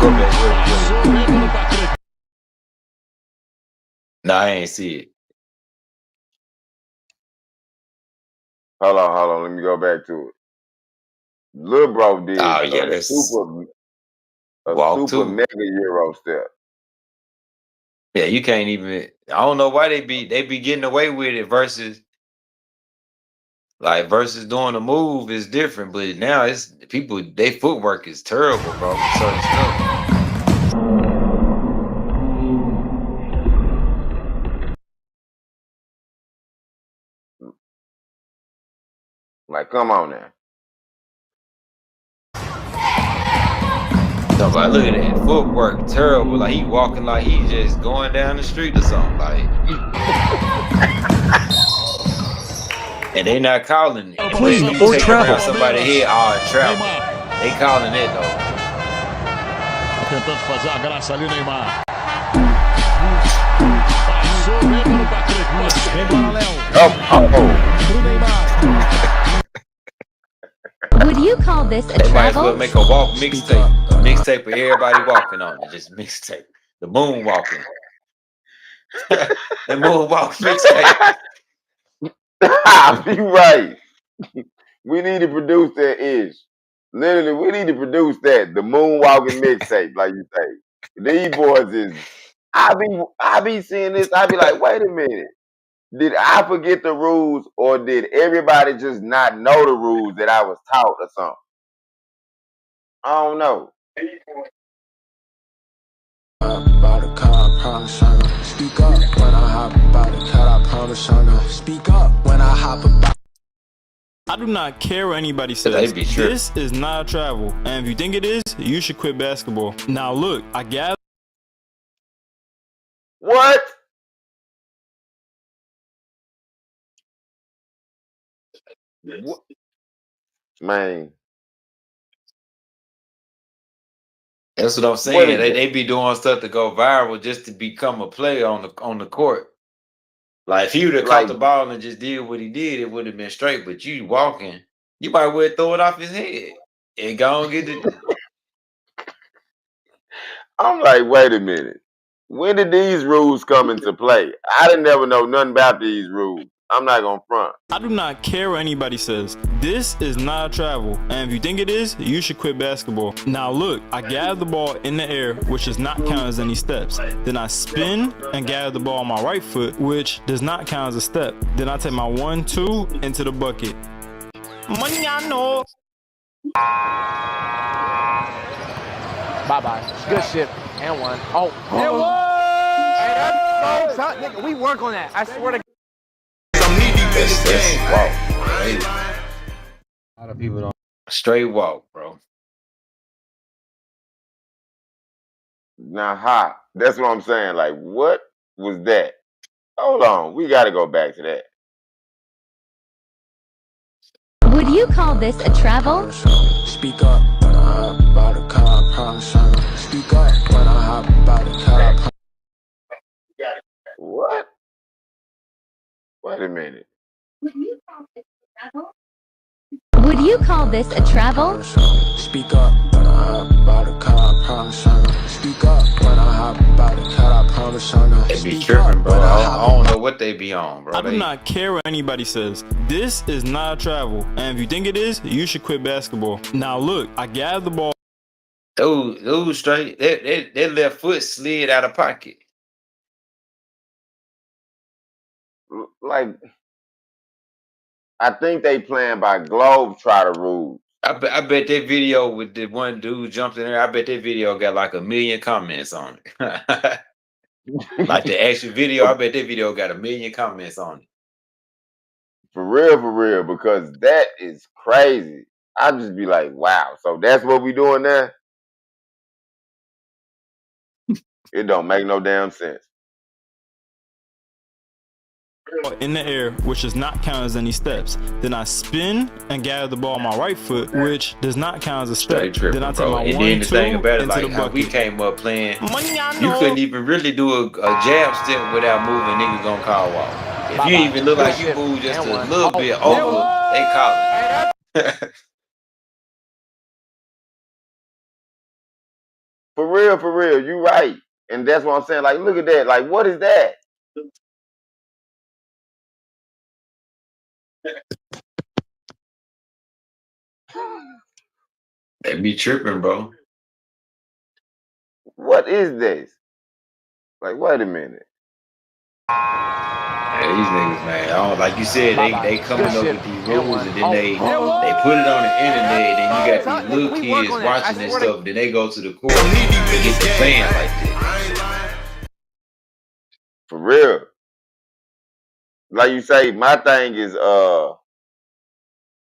Go back. Nah, I ain't see it. Hold on. Let me go back to it. Lil Bro did Oh yeah, that's super walk too. mega Euro step. Yeah, you can't even. I don't know why they be getting away with it versus doing a move is different. But now it's people. Their footwork is terrible, bro. Certain stuff. Like, come on now. Somebody look at that footwork, terrible. Like he walking like he just going down the street or something. Like, and they not calling it. Clean If you or take travel. around somebody's head, travel. They calling it though. Tentando fazer a graça ali, Neymar. Passou mesmo pra Kirk. Vem embora, Léo. Pro Neymar. Would you call this a They might as travel? well make a walk mixtape. A mixtape with everybody walking on it. Just mixtape. The moon walking. The moonwalk mixtape. You right. We need to produce that ish. Literally, we need to produce that. The moonwalking mixtape, like you say. These boys is I be seeing this, I be like, wait a minute. Did I forget the rules or did everybody just not know the rules that I was taught or something? I don't know. About the car, I promise I know. Speak up when I hop about the car, I promise I know. Speak up when I hop about. I do not care what anybody They says. be sure. This is not a travel, and if you think it is, you should quit basketball. Now look, I gather. What? What? Man, That's what I'm what saying. is They be doing stuff to go viral just to become a player on the court. Like if he would have caught like? the ball and just did what he did, it would have been straight. But you walking, you might well throw it off his head and go and get it. I'm like, wait a minute. When did these rules come into play? I didn't never know nothing about these rules. I'm not gonna front. I do not care what anybody says. This is not a travel, and if you think it is, you should quit basketball. Now look, I gather the ball in the air, which does not count as any steps. Then I spin and gather the ball on my right foot, which does not count as a step. Then I take my 1-2 into the bucket. Money I know. Bye-bye. Good shit. And one. Oh. It was! Hey, that's so tough, nigga. We work on that. I swear to God. That's walk. A lot of people don't. Straight walk, bro. Now, ha, that's what I'm saying. Like, what was that? Hold on, we got to go back to that. Would you call this a travel? Speak up when I hop about the car, I promise I know. Speak up when I hop about the car, I promise. What? Wait a minute. Would you call this a travel? Speak up when I hop about the car, I promise I know. Speak up when I hop about the car, I promise I know. They be Speak tripping, up bro. when I don't know what they be on, bro. I do not care what anybody says. This is not a travel, and if you think it is, you should quit basketball. Now look, I gather the ball. Those straight. That left foot slid out of pocket. Like, I think they playing by Globetrotter rules. I bet that video with the one dude jumped in there. I bet that video got like 1 million comments on it. Like the actual video, I bet that video got 1 million comments on it. For real, because that is crazy. I just be like, wow. So that's what we doing now? It don't make no damn sense. In the air, which does not count as any steps. Then I spin and gather the ball on my right foot, which does not count as a step. Straight tripping, Then I take bro. my And then the thing 1-2 about it, into like the how we bucket. came up playing, Money I you know. couldn't even really do a jab step without moving. Niggas gonna call walk. If you even look like you move just a little bit over, they call it. For real, you right. And that's what I'm saying. Like, look at that. Like, what is that? They be tripping, bro. What is this? Like, wait a minute. Hey, these niggas, man. I don't, like you said, they coming up with these rules and then they put it on the internet. And you got these little kids watching this stuff. Then they go to the court and get the fan like this. For real. Like you say, my thing is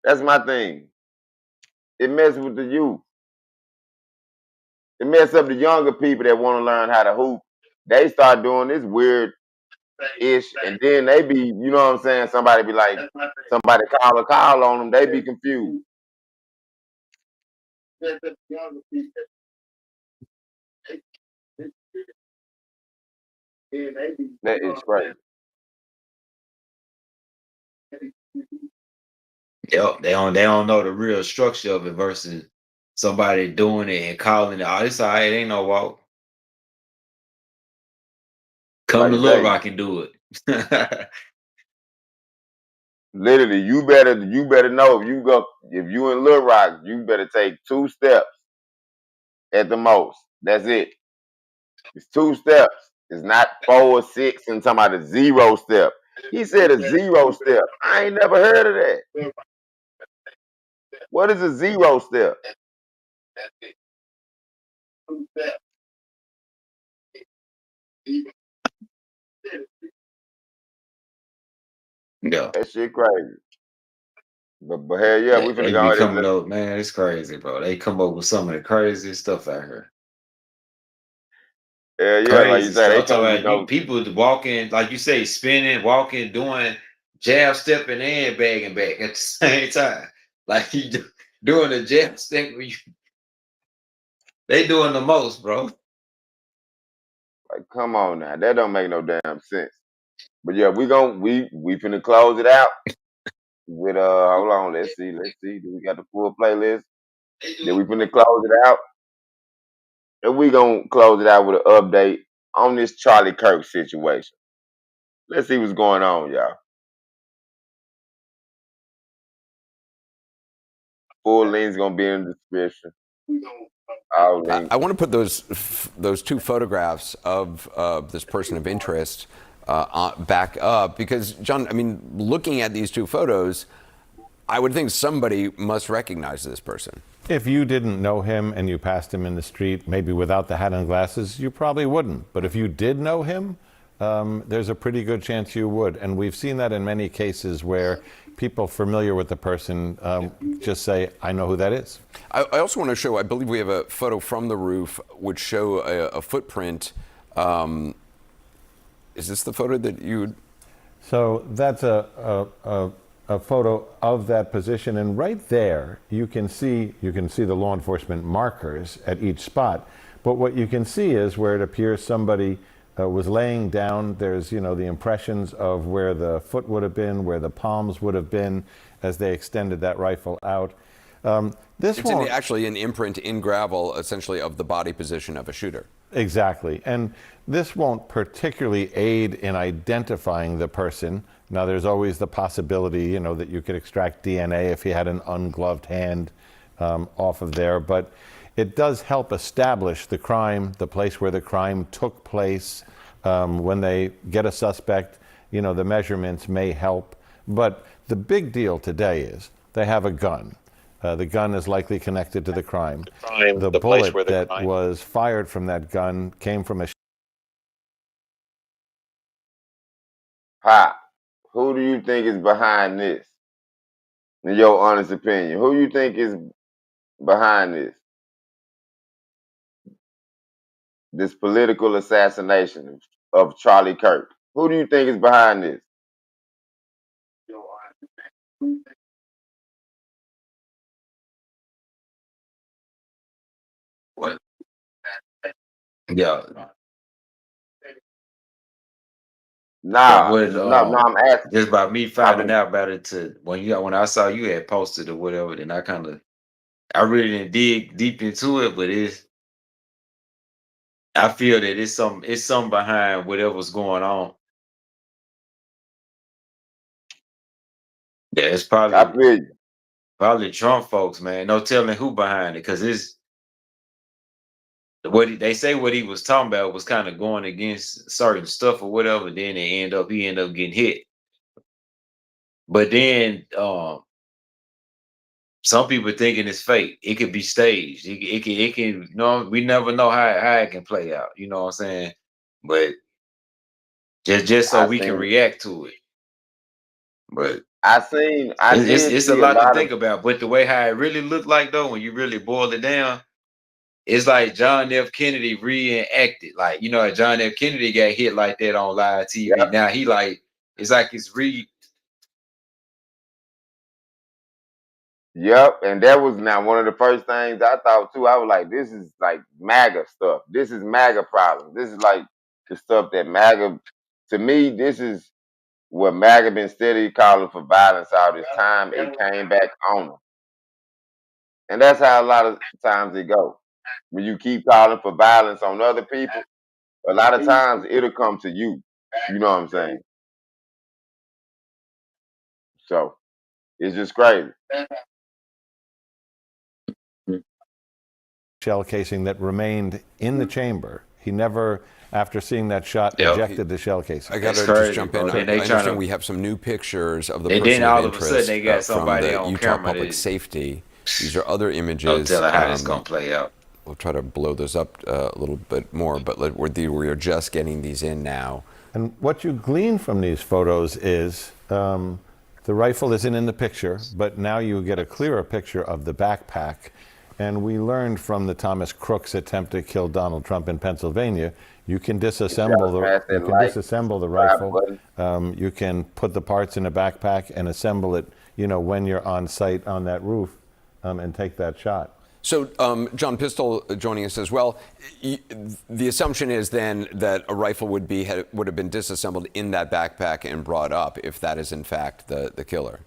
that's my thing. It messes with the youth. It messes up the younger people that want to learn how to hoop. They start doing this weird ish, and then they be, you know what I'm saying? Somebody be like, somebody call on them, they be confused. That is crazy. Yep, they don't know the real structure of it versus somebody doing it and calling it. Oh, this all right, ain't no walk. Come to Little Rock and do it. Literally, you better know if you in Little Rock, you better take 2 steps at the most. That's it. It's 2 steps. It's not 4 or 6 and talking about a 0 step. He said a 0 step. I ain't never heard of that. What is a 0 step? Yeah. That shit crazy. But hell yeah, we finna They go be ahead and coming up, man. It's crazy, bro. They come up with some of the craziest stuff out here. hell yeah, like you Crazy say, stuff. they I'm talking can't be about you no people walking, like you say, spinning, walking, doing jab stepping and bagging back at the same time. Like doing a jab step. They doing the most, bro. like come on now. That don't make no damn sense. But yeah, we finna close it out with hold on, let's see. Do we got the full playlist? Then we finna close it out. And we gonna close it out with an update on this Charlie Kirk situation. Let's see what's going on, y'all. Full link's gonna be in the description. All links. I want to put those two photographs of this person of interest back up because, John, I mean, looking at these two photos, I would think somebody must recognize this person. If you didn't know him and you passed him in the street, maybe without the hat and glasses, you probably wouldn't. But if you did know him, there's a pretty good chance you would. And we've seen that in many cases where people familiar with the person just say, I know who that is. I also want to show, I believe we have a photo from the roof which show a footprint. Is this the photo that you... So that's a photo of that position, and right there you can see the law enforcement markers at each spot. But what you can see is where it appears somebody was laying down. There's the impressions of where the foot would have been, where the palms would have been as they extended that rifle out. It's actually an imprint in gravel, essentially, of the body position of a shooter. Exactly, and this won't particularly aid in identifying the person. Now, there's always the possibility, that you could extract DNA if he had an ungloved hand off of there, but it does help establish the crime, the place where the crime took place. When they get a suspect, the measurements may help. But the big deal today is they have a gun. The gun is likely connected to the crime. The bullet that was fired from that gun came from a... Pop, who do you think is behind this? In your honest opinion, who you think is behind this? This political assassination of Charlie Kirk. Who do you think is behind this? What? Yeah. Nah, What, no, I'm asking. just by me finding out about it when I saw you had posted or whatever, then I really didn't dig deep into it, but I feel that it's some behind whatever's going on. Yeah, it's probably Trump folks, man. No telling who behind it, because it's they say what he was talking about was kind of going against certain stuff or whatever. Then he ended up getting hit. But then some people thinking it's fake. It could be staged. It can we never know how it can play out. You know what I'm saying? But just so we can react to it. But it's a lot to think about. But the way how it really looked like though, when you really boil it down, it's like John F. Kennedy reenacted. Like, John F. Kennedy got hit like that on live TV. Yep. Now it's like it's Yep, and that was now one of the first things I thought too. I was like, this is like MAGA stuff. This is MAGA problem. This is like the stuff that MAGA, to me, this is what MAGA been steady calling for violence all this time. It came back on them. And that's how a lot of times it goes. When you keep calling for violence on other people, a lot of times it'll come to you. You know what I'm saying? So it's just crazy. Shell casing that remained in the chamber. He never, after seeing that shot, ejected the shell casing. I got to just jump in. I understand we have some new pictures of the person then all of of a sudden interest they got somebody from the on Utah camera Public Safety These are other No images. telling how this gonna play out. We'll try to blow those up a little bit more, but we're just getting these in now. And what you glean from these photos is the rifle isn't in the picture, but now you get a clearer picture of the backpack. And we learned from the Thomas Crook's attempt to kill Donald Trump in Pennsylvania, you can disassemble the rifle. You can put the parts in a backpack and assemble it, when you're on site on that roof, and take that shot. So John Pistol joining us as well. The assumption is then that a rifle would have been disassembled in that backpack and brought up, if that is in fact the killer.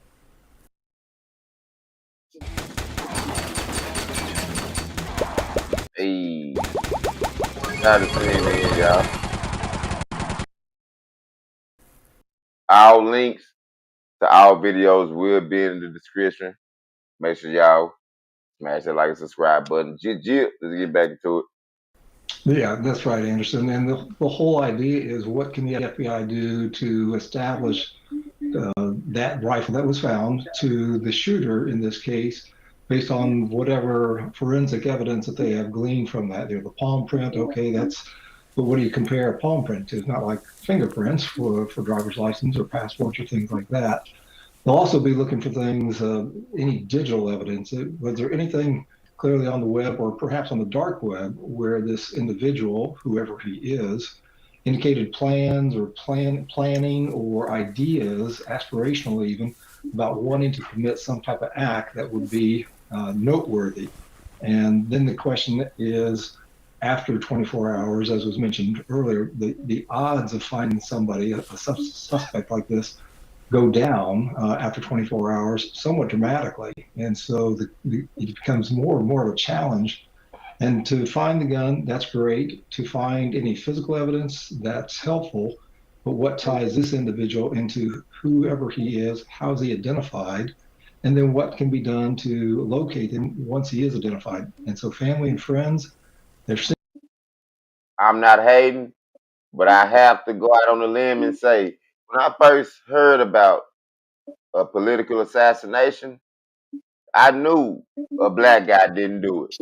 Hey, not the same, y'all. Our links to our videos will be in the description. Make sure y'all smash that like and subscribe button. Let's get back into it. Yeah, that's right, Anderson. And the whole idea is, what can the FBI do to establish that rifle that was found to the shooter in this case, based on whatever forensic evidence that they have gleaned from that. The palm print, okay, but what do you compare a palm print to? It's not like fingerprints for driver's license or passports or things like that. They'll also be looking for things, any digital evidence. Was there anything clearly on the web or perhaps on the dark web where this individual, whoever he is, indicated plans or planning or ideas, aspirational even, about wanting to commit some type of act that would be noteworthy? And then the question is, after 24 hours, as was mentioned earlier, the odds of finding somebody, a suspect like this, go down after 24 hours somewhat dramatically. And so it becomes more and more of a challenge. And to find the gun, that's great. To find any physical evidence, that's helpful. But what ties this individual into whoever he is, how is he identified, and then what can be done to locate him once he is identified? And so family and friends, I'm not hating, but I have to go out on a limb and say, when I first heard about a political assassination, I knew a black guy didn't do it.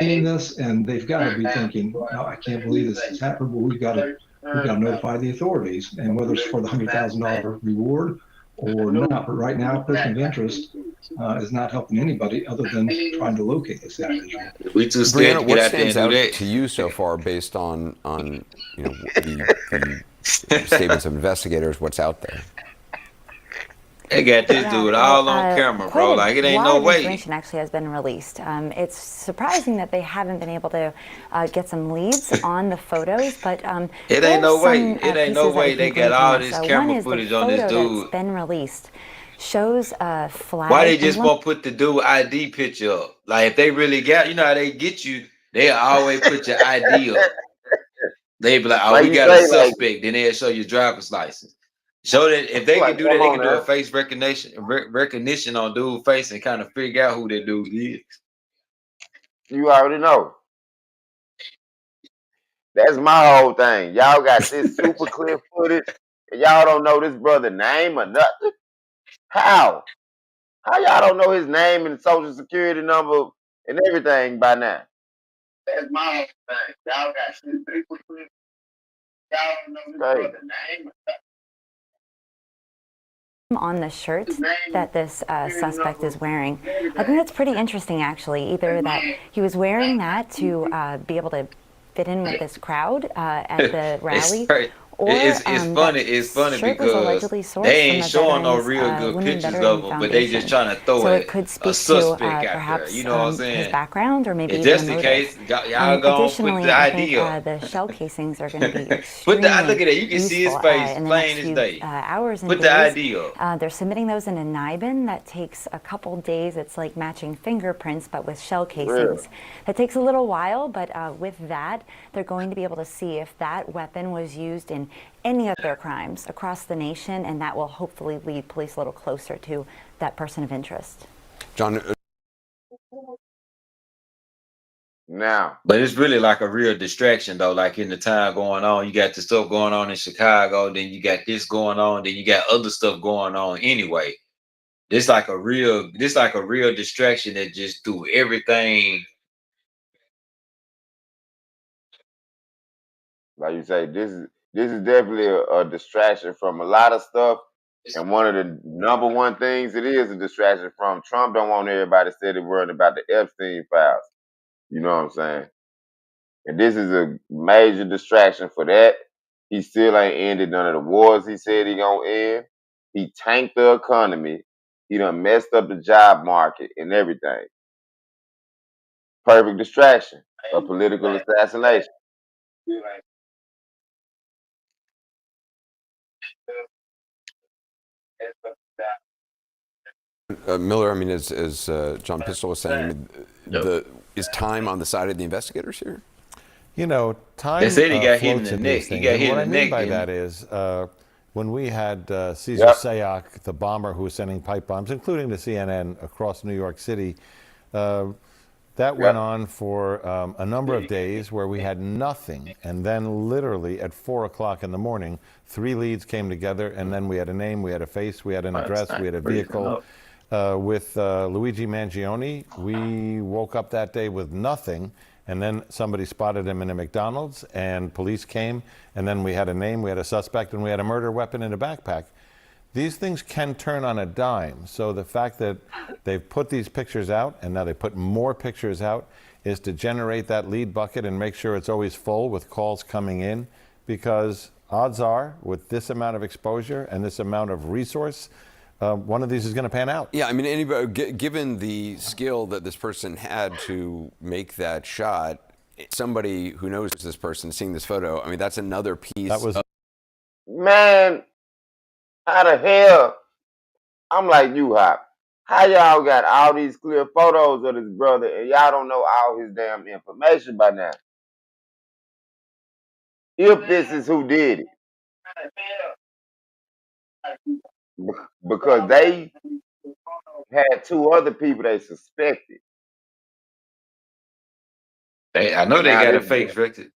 seeing this, and they've got to be thinking, "No, I can't believe this has happened, but we've got to notify the authorities," and whether it's for the $100,000 reward or not. But right now, person of interest is not helping anybody other than trying to locate this individual. We too scared to get out there and do that. To you so far, based on the statements of investigators, what's out there? They got this dude all on camera, bro. Like, it ain't no way. Information actually has been released. It's surprising that they haven't been able to get some leads on the photos, but it ain't no way. It ain't no way they got all this camera footage on this dude. That's been released shows a flag. Why they just won't put the dude ID picture up? Like, if they really got, how they get you, they always put your ID up. They be like, oh, we got a suspect. Then they'll show your driver's license. Show that if they can do that, they can do a face recognition on dude's face and kind of figure out who that dude is. You already know. That's my whole thing. Y'all got this super clear footage, and y'all don't know this brother's name or nothing. How? How y'all don't know his name and social security number and everything by now? That's my whole thing. Y'all got this super clear. Y'all don't know this brother's name or nothing. On the shirt that this suspect is wearing. I think that's pretty interesting, actually. Either that he was wearing that to be able to fit in with this crowd at the rally, or it's funny because they ain't showing no real good pictures of him, but they just trying to throw a suspect out there. You know what I'm saying? His background, or maybe just in case, y'all go put the ID up. The shell casings are going to be look at that. You can see his face plain as day. Hours and put the ID up. They're submitting those in a NIBIN that takes a couple days. It's like matching fingerprints, but with shell casings. Really? That takes a little while, but with that, they're going to be able to see if that weapon was used in any of their crimes across the nation, and that will hopefully lead police a little closer to that person of interest. John. Now, but it's really like a real distraction, though. Like, in the time going on, you got the stuff going on in Chicago, then you got this going on, then you got other stuff going on anyway. this like a real distraction that just threw everything. Like you say, this is definitely a distraction from a lot of stuff. And one of the number one things it is a distraction from Trump don't want everybody steady worrying about the Epstein files. You know what I'm saying? And this is a major distraction for that. He still ain't ended none of the wars he said he gonna end. He tanked the economy. He done messed up the job market and everything. Perfect distraction of political assassination. Miller, I mean, as John Pistol was saying, is time on the side of the investigators here? You know, time They said he got hit in floats the in neck. these He things. got And hit what I in the mean neck. by Didn't that is when we had Caesar Sayoc, the bomber who was sending pipe bombs, including to CNN across New York City, that went on for a number of days where we had nothing. And then literally at 4 o'clock in the morning, 3 leads came together, and then we had a name, we had a face, we had an address, we had a vehicle. With Luigi Mangione, we woke up that day with nothing, and then somebody spotted him in a McDonald's, and police came, and then we had a name, we had a suspect, and we had a murder weapon in a backpack. These things can turn on a dime. So the fact that they've put these pictures out, and now they put more pictures out, is to generate that lead bucket and make sure it's always full with calls coming in, because odds are, with this amount of exposure and this amount of resource, one of these is going to pan out. Yeah, I mean, anybody, given the skill that this person had to make that shot, somebody who knows this person, seeing this photo, I mean, that's another piece. That was Man, how the hell? I'm like you, Hop. How y'all got all these clear photos of this brother and y'all don't know all his damn information by now? If this is who did it. Because they had 2 other people they suspected. I know they Now got a they- fake record.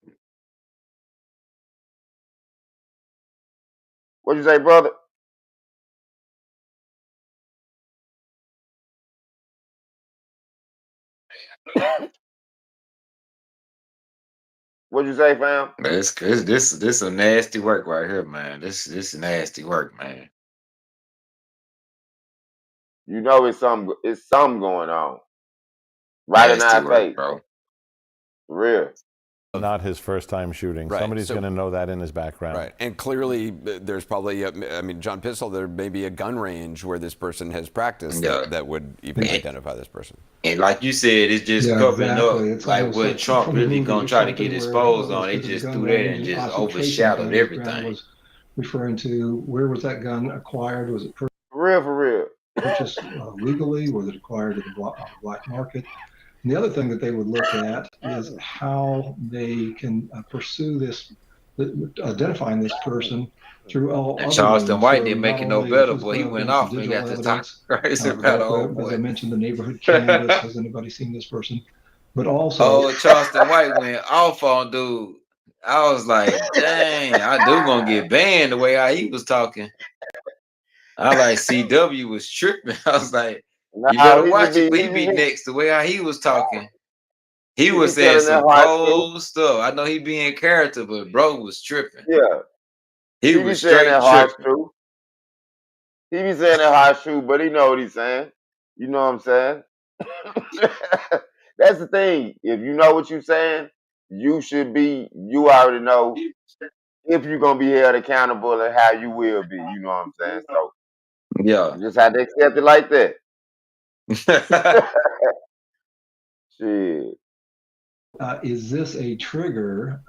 What'd you say, brother? What'd you say, fam? This some nasty work right here, man. This nasty work, man. You know it's something going on. Right in Nasty our work, face. bro. For real. not his first time shooting. Right, Somebody's so- going to know that in his background. Right, and clearly there's probably, I mean, John Pistol, there may be a gun range where this person has practiced that would even identify this person. And like you said, it's just Yeah, covering exactly. up It's like almost what like Trump from the really movie gonna or try to get something exposed where on. It this just gun threw that range and just Oscar Casey's overshadowed gun everything. was referring to where was that gun acquired? Was it For real. purchased legally? Was it acquired at the black market? And the other thing that they would look at is how they can pursue this, identifying this person through all And other Charleston means. White So didn't make not it no only better, physical boy. He went evidence, off and digital got to talk evidence, crazy about as old I boy. mentioned, the neighborhood canvas. Has anybody seen this person? But also, Oh, Charleston White went off on dude. I was like, dang, I do gonna get banned the way how he was talking. I like CW was tripping. I was like, you better watch it, but he be next the way how he was talking. He was saying some cold stuff. I know he be in character, but bro was tripping. Yeah. He be was saying straight that harsh tripping. truth. He be saying that harsh truth, but he know what he's saying. You know what I'm saying? That's the thing. If you know what you're saying, you already know if you're gonna be held accountable and how you will be. You know what I'm saying? So yeah, you just have to accept it like that. Shit. is this a trigger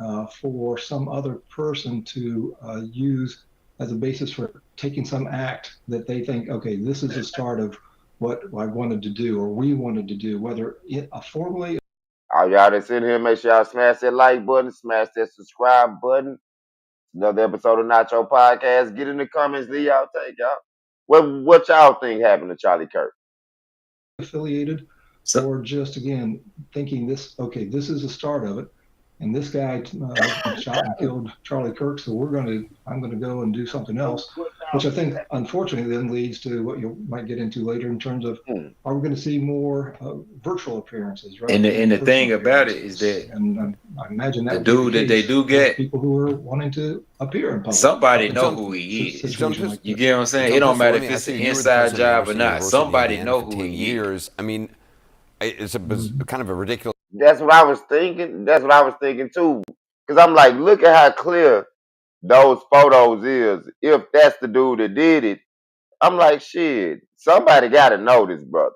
for some other person to use as a basis for taking some act that they think, okay, this is the start of what I wanted to do or we wanted to do, whether it formally. All y'all that's in here, make sure y'all smash that like button, smash that subscribe button. Another episode of Nacho Podcast. Get in the comments, leave y'all take, y'all. What y'all think happened to Charlie Kirk? Affiliated, or just again thinking this, okay, this is the start of it, and this guy shot and killed Charlie Kirk, so I'm going to go and do something else. which I think unfortunately then leads to what you might get into later in terms of are we going to see more virtual appearances, right? And the thing about it is that And I imagine that the would be the dude that they case do with get, people who are wanting to appear in public. somebody in know some who he is. situation like You this. get what I'm saying? John It don't Pistol, matter let if me it's ask an you, you were the inside president of job or University of not. Diversity in Somebody Indiana know for who 10 he is. years. I mean, it's a kind of a ridiculous. That's what I was thinking. That's what I was thinking too. Cause I'm like, look at how clear those photos is. If that's the dude that did it, I'm like, shit. Somebody got to know this brother.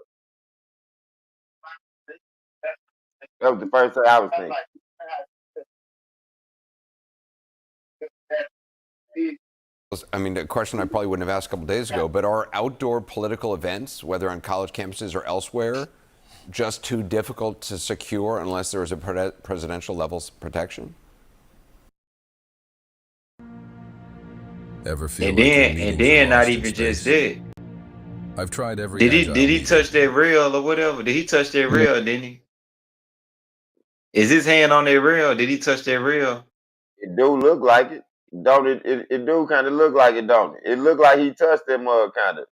That was the first thing I was thinking. I mean, a question I probably wouldn't have asked a couple days ago, but are outdoor political events, whether on college campuses or elsewhere, just too difficult to secure unless there is a presidential level protection? Ever feel And like your then meetings are not lost in even just space? that. I've tried every Did agile he meeting. touch that rail or whatever? Did he touch that rail, didn't he? Is his hand on that rail? Did he touch that rail? It do look like it. Don't it? It do kind of look like it, don't it? It look like he touched that mug kind of.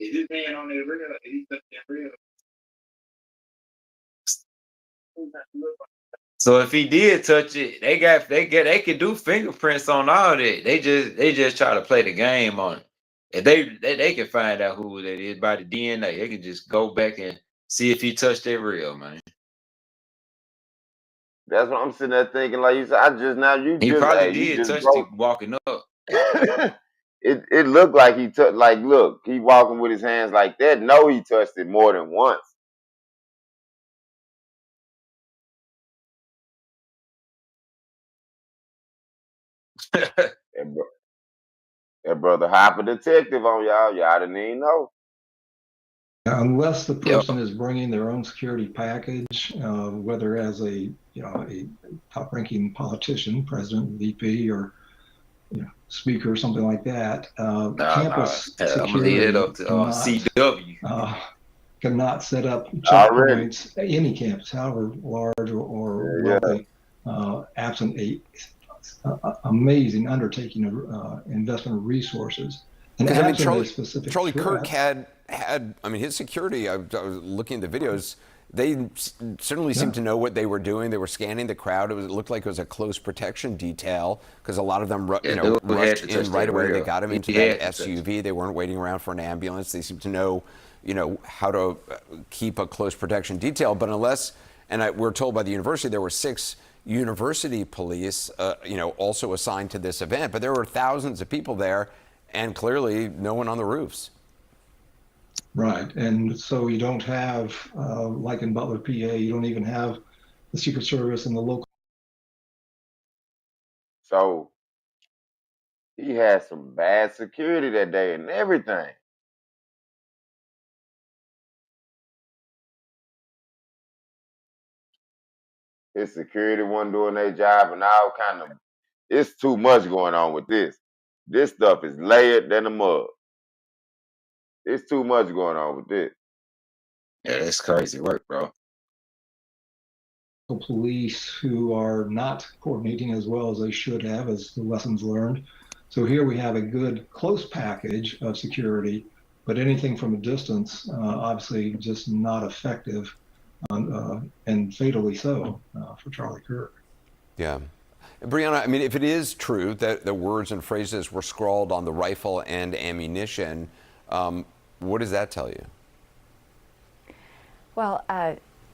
Is his hand on that rail? Did he touch that rail? So if he did touch it, they can do fingerprints on all that. They just try to play the game on it. If they can find out who that is by the DNA, they can just go back and see if he touched that rail, man. That's what I'm sitting there thinking. Like you said, He probably did touch it walking up. It looked like he touched. Like, look, he walking with his hands like that. No, he touched it more than once. That brother Hopper detective on y'all. Y'all didn't even know. Unless the person is bringing their own security package, whether as a top-ranking politician, president, VP, or speaker, or something like that, campus I'm gonna leave it up to CW. Cannot set up checkpoints at any campus, however large or wealthy, absent a amazing undertaking of investment of resources. Because I mean, Charlie Kirk had I mean, his security. I was looking at the videos. They certainly seemed to know what they were doing. They were scanning the crowd. It looked like it was a close protection detail because a lot of them, rushed in right away. They got him into that SUV. They weren't waiting around for an ambulance. They seemed to know, how to keep a close protection detail. But we're told by the university there were 6 university police, also assigned to this event. But there were thousands of people there, and clearly no one on the roofs. Right, and so you don't have, like in Butler, PA, you don't even have the Secret Service and the local. So he had some bad security that day and everything. His security wasn't doing their job and all kind of. It's too much going on with this. This stuff is layered than a mug. It's too much going on with this. Yeah, that's crazy work, bro. Police who are not coordinating as well as they should have, as the lessons learned. So here we have a good close package of security, but anything from a distance, obviously just not effective, and fatally so for Charlie Kirk. Yeah. Brianna, I mean, if it is true that the words and phrases were scrawled on the rifle and ammunition, what does that tell you? Well,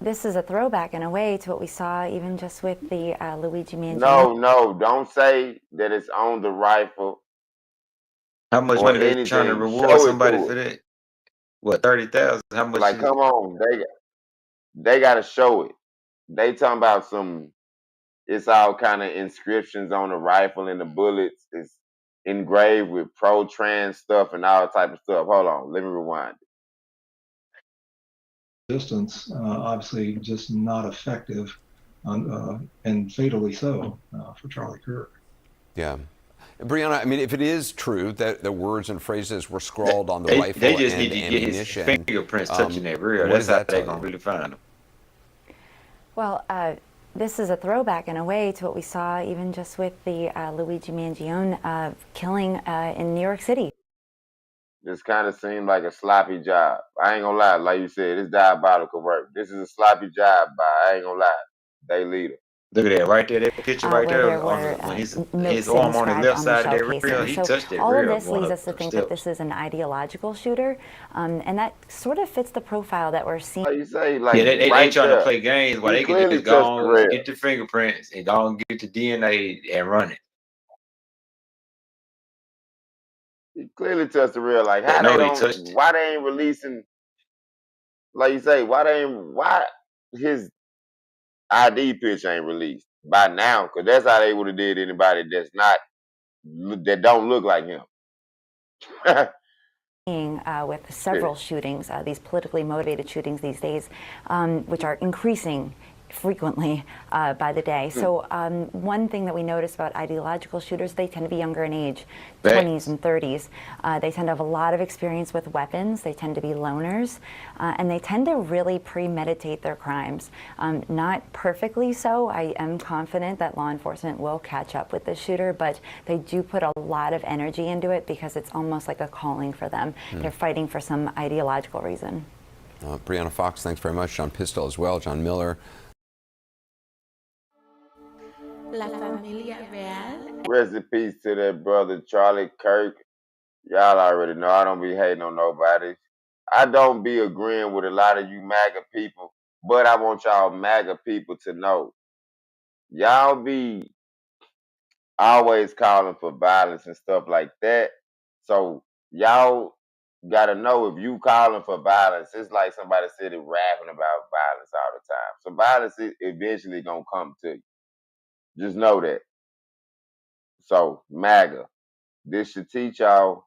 this is a throwback in a way to what we saw even just with the Luigi Mangione. No, don't say that it's on the rifle. How much money they trying to reward somebody for that? What, 30,000? How much? Like, come on, they got to show it. They talking about it's all kind of inscriptions on the rifle and the bullets. It's engraved with pro-trans stuff and all type of stuff. Hold on, let me rewind it. Distance, obviously just not effective, and fatally so for Charlie Kirk. Yeah. Brianna, I mean, if it is true that the words and phrases were scrawled on the rifle they just and need to get his fingerprints touching that rear. what That's does how that they're tell going to you? really find him. Well, This is a throwback in a way to what we saw even just with the Luigi Mangione killing in New York City. This kind of seemed like a sloppy job. I ain't gonna lie, like you said, it's diabolical work. This is a sloppy job by, I ain't gonna lie, they leader. Look at that right there, that picture right where there there on were when his notes arm on the inscribed left on the side shell of that casing. rail, he So touched that all rail of this going leads up us to them think that steps. this is an ideological shooter, and that sort of fits the profile that we're seeing. Like you say, like Yeah, they right trying to there, play games while he they can clearly just go touched the on, rail. get the fingerprints and go and get the DNA and run it. He clearly touched the rail. Like They how know they he don't, touched it. why they ain't releasing, like you say, why his ID picture ain't released by now? Because that's how they would have did anybody that's not, that don't look like him. With several shootings, these politically motivated shootings these days, which are increasing frequently by the day. So one thing that we notice about ideological shooters, they tend to be younger in age, 20s and 30s. They tend to have a lot of experience with weapons. They tend to be loners, and they tend to really premeditate their crimes. Not perfectly so. I am confident that law enforcement will catch up with the shooter, but they do put a lot of energy into it because it's almost like a calling for them. They're fighting for some ideological reason. Brianna Fox, thanks very much. John Pistol as well. John Miller. La familia real. Rest in peace to that brother Charlie Kirk. Y'all already know I don't be hating on nobody. I don't be agreeing with a lot of you MAGA people, but I want y'all MAGA people to know. Y'all be always calling for violence and stuff like that. So y'all gotta know, if you calling for violence, it's like somebody sitting rapping about violence all the time. So violence is eventually gonna come to you. Just know that. So MAGA, this should teach y'all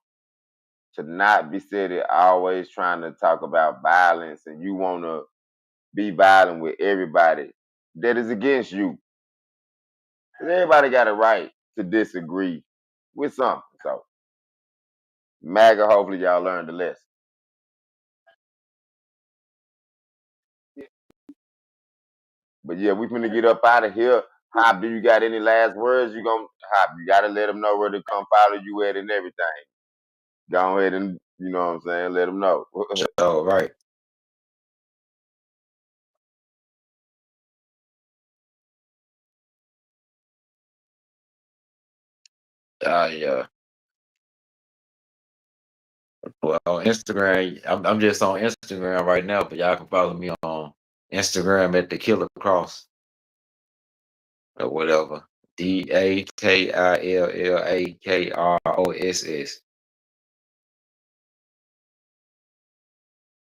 to not be sitting always trying to talk about violence and you want to be violent with everybody that is against you. 'Cause everybody got a right to disagree with something. So MAGA, hopefully y'all learned the lesson. But yeah, we finna get up out of here. Hop, do you got any last words? You gotta let them know where to come follow you at and everything. Go ahead and, you know what I'm saying, let them know. Oh, right. Yeah. Well, on Instagram, I'm just on Instagram right now, but y'all can follow me on Instagram at the Killer Cross or whatever. DAKILLAKROSS.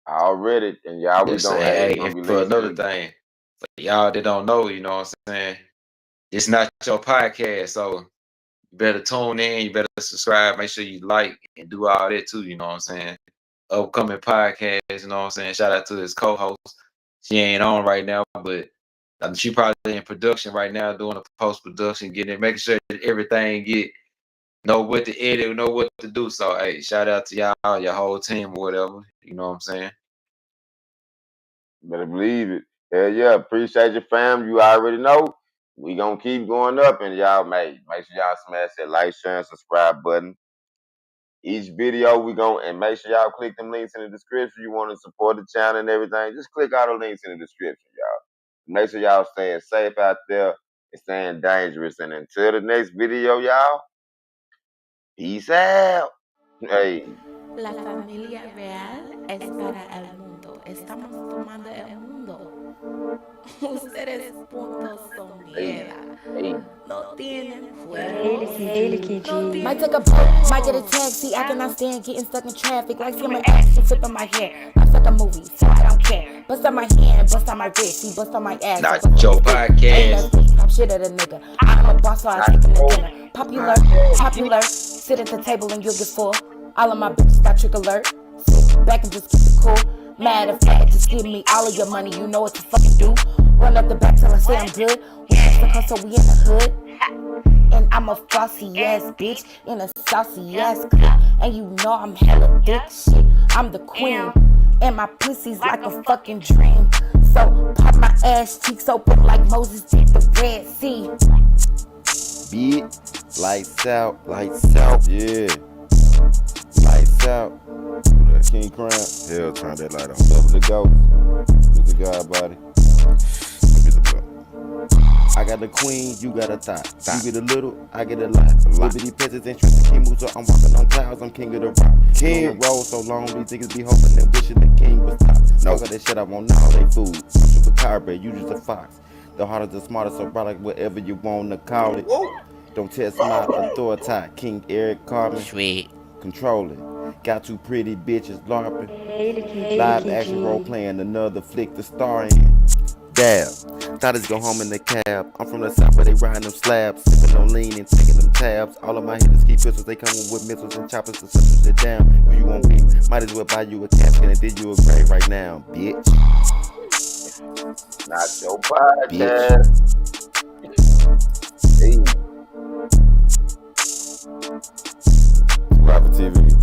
Already, and y'all, we Yes, gonna, hey, it's gonna and be for links another in thing, for y'all that don't know, you know what I'm saying? It's not your podcast, so you better tune in, you better subscribe, make sure you like and do all that too, you know what I'm saying? Upcoming podcast, you know what I'm saying? Shout out to his co-host. She ain't on right now, but she probably in production right now, doing a post-production, getting it, making sure that everything know what to edit, know what to do. So hey, shout out to y'all, your whole team or whatever. You know what I'm saying? Better believe it. Hell yeah, appreciate your fam. You already know. We gonna keep going up, and y'all make sure y'all smash that like, share, and subscribe button. Each video we and make sure y'all click them links in the description. You want to support the channel and everything, just click all the links in the description, y'all. Make sure y'all staying safe out there and staying dangerous. And until the next video, y'all, peace out. Hey. La familia real es para el mundo. Estamos tomando el mundo. Ustedes puntos son mierda. No tienen fuego. Might take a break, might get a taxi. I cannot stand getting stuck in traffic. Like filming action, flipping my hair. I'm stuck a movie, so I don't care. Bust on my hand, bust on my wrist, he bust on my ass. Nacho podcast. Pop shit at a nigga. I'm a boss, so I take him to dinner. Popular. Sit at the table and you'll get full. All of my bitches got trick alert. Sit back and just keep it cool. Matter of fact, just give me all of your money. You know what to fucking do. Run up the back till I say I'm good. We got so we in the hood. And I'm a flossy ass bitch in a saucy ass clip. And you know I'm hella thick shit. I'm the queen. And my pussy's like a fucking dream. So pop my ass cheeks open like Moses did the Red Sea. Bitch, lights out, yeah. Lights out. King Crown, hell, turn that light on. Double the go. With the God body. I got the queen, you got a thought. You get a little, I get a lot. Liberty peasants and trust king moves up. I'm walking on clouds, I'm king of the rock. King on the road so long, these niggas be hoping and wishing the king was top. No, got that shit, I want all they food. I'm super carbon, you just a fox. The hardest, the smartest, so bright like whatever you want to call it. Don't test my authority. King Eric Carmen. Sweet. Controlling. Got two pretty bitches LARPing. Live action role playing another flick to star in. Dab. Thought it's go home in the cab. I'm from the south where they riding them slabs. Sipping on lean and taking them tabs. All of my hitters keep pistols. They come with missiles and choppers to settle shit down. Who you won't be? Might as well buy you a casket and did you a grave right now, bitch. Not your podcast. Hey. Rapper TV.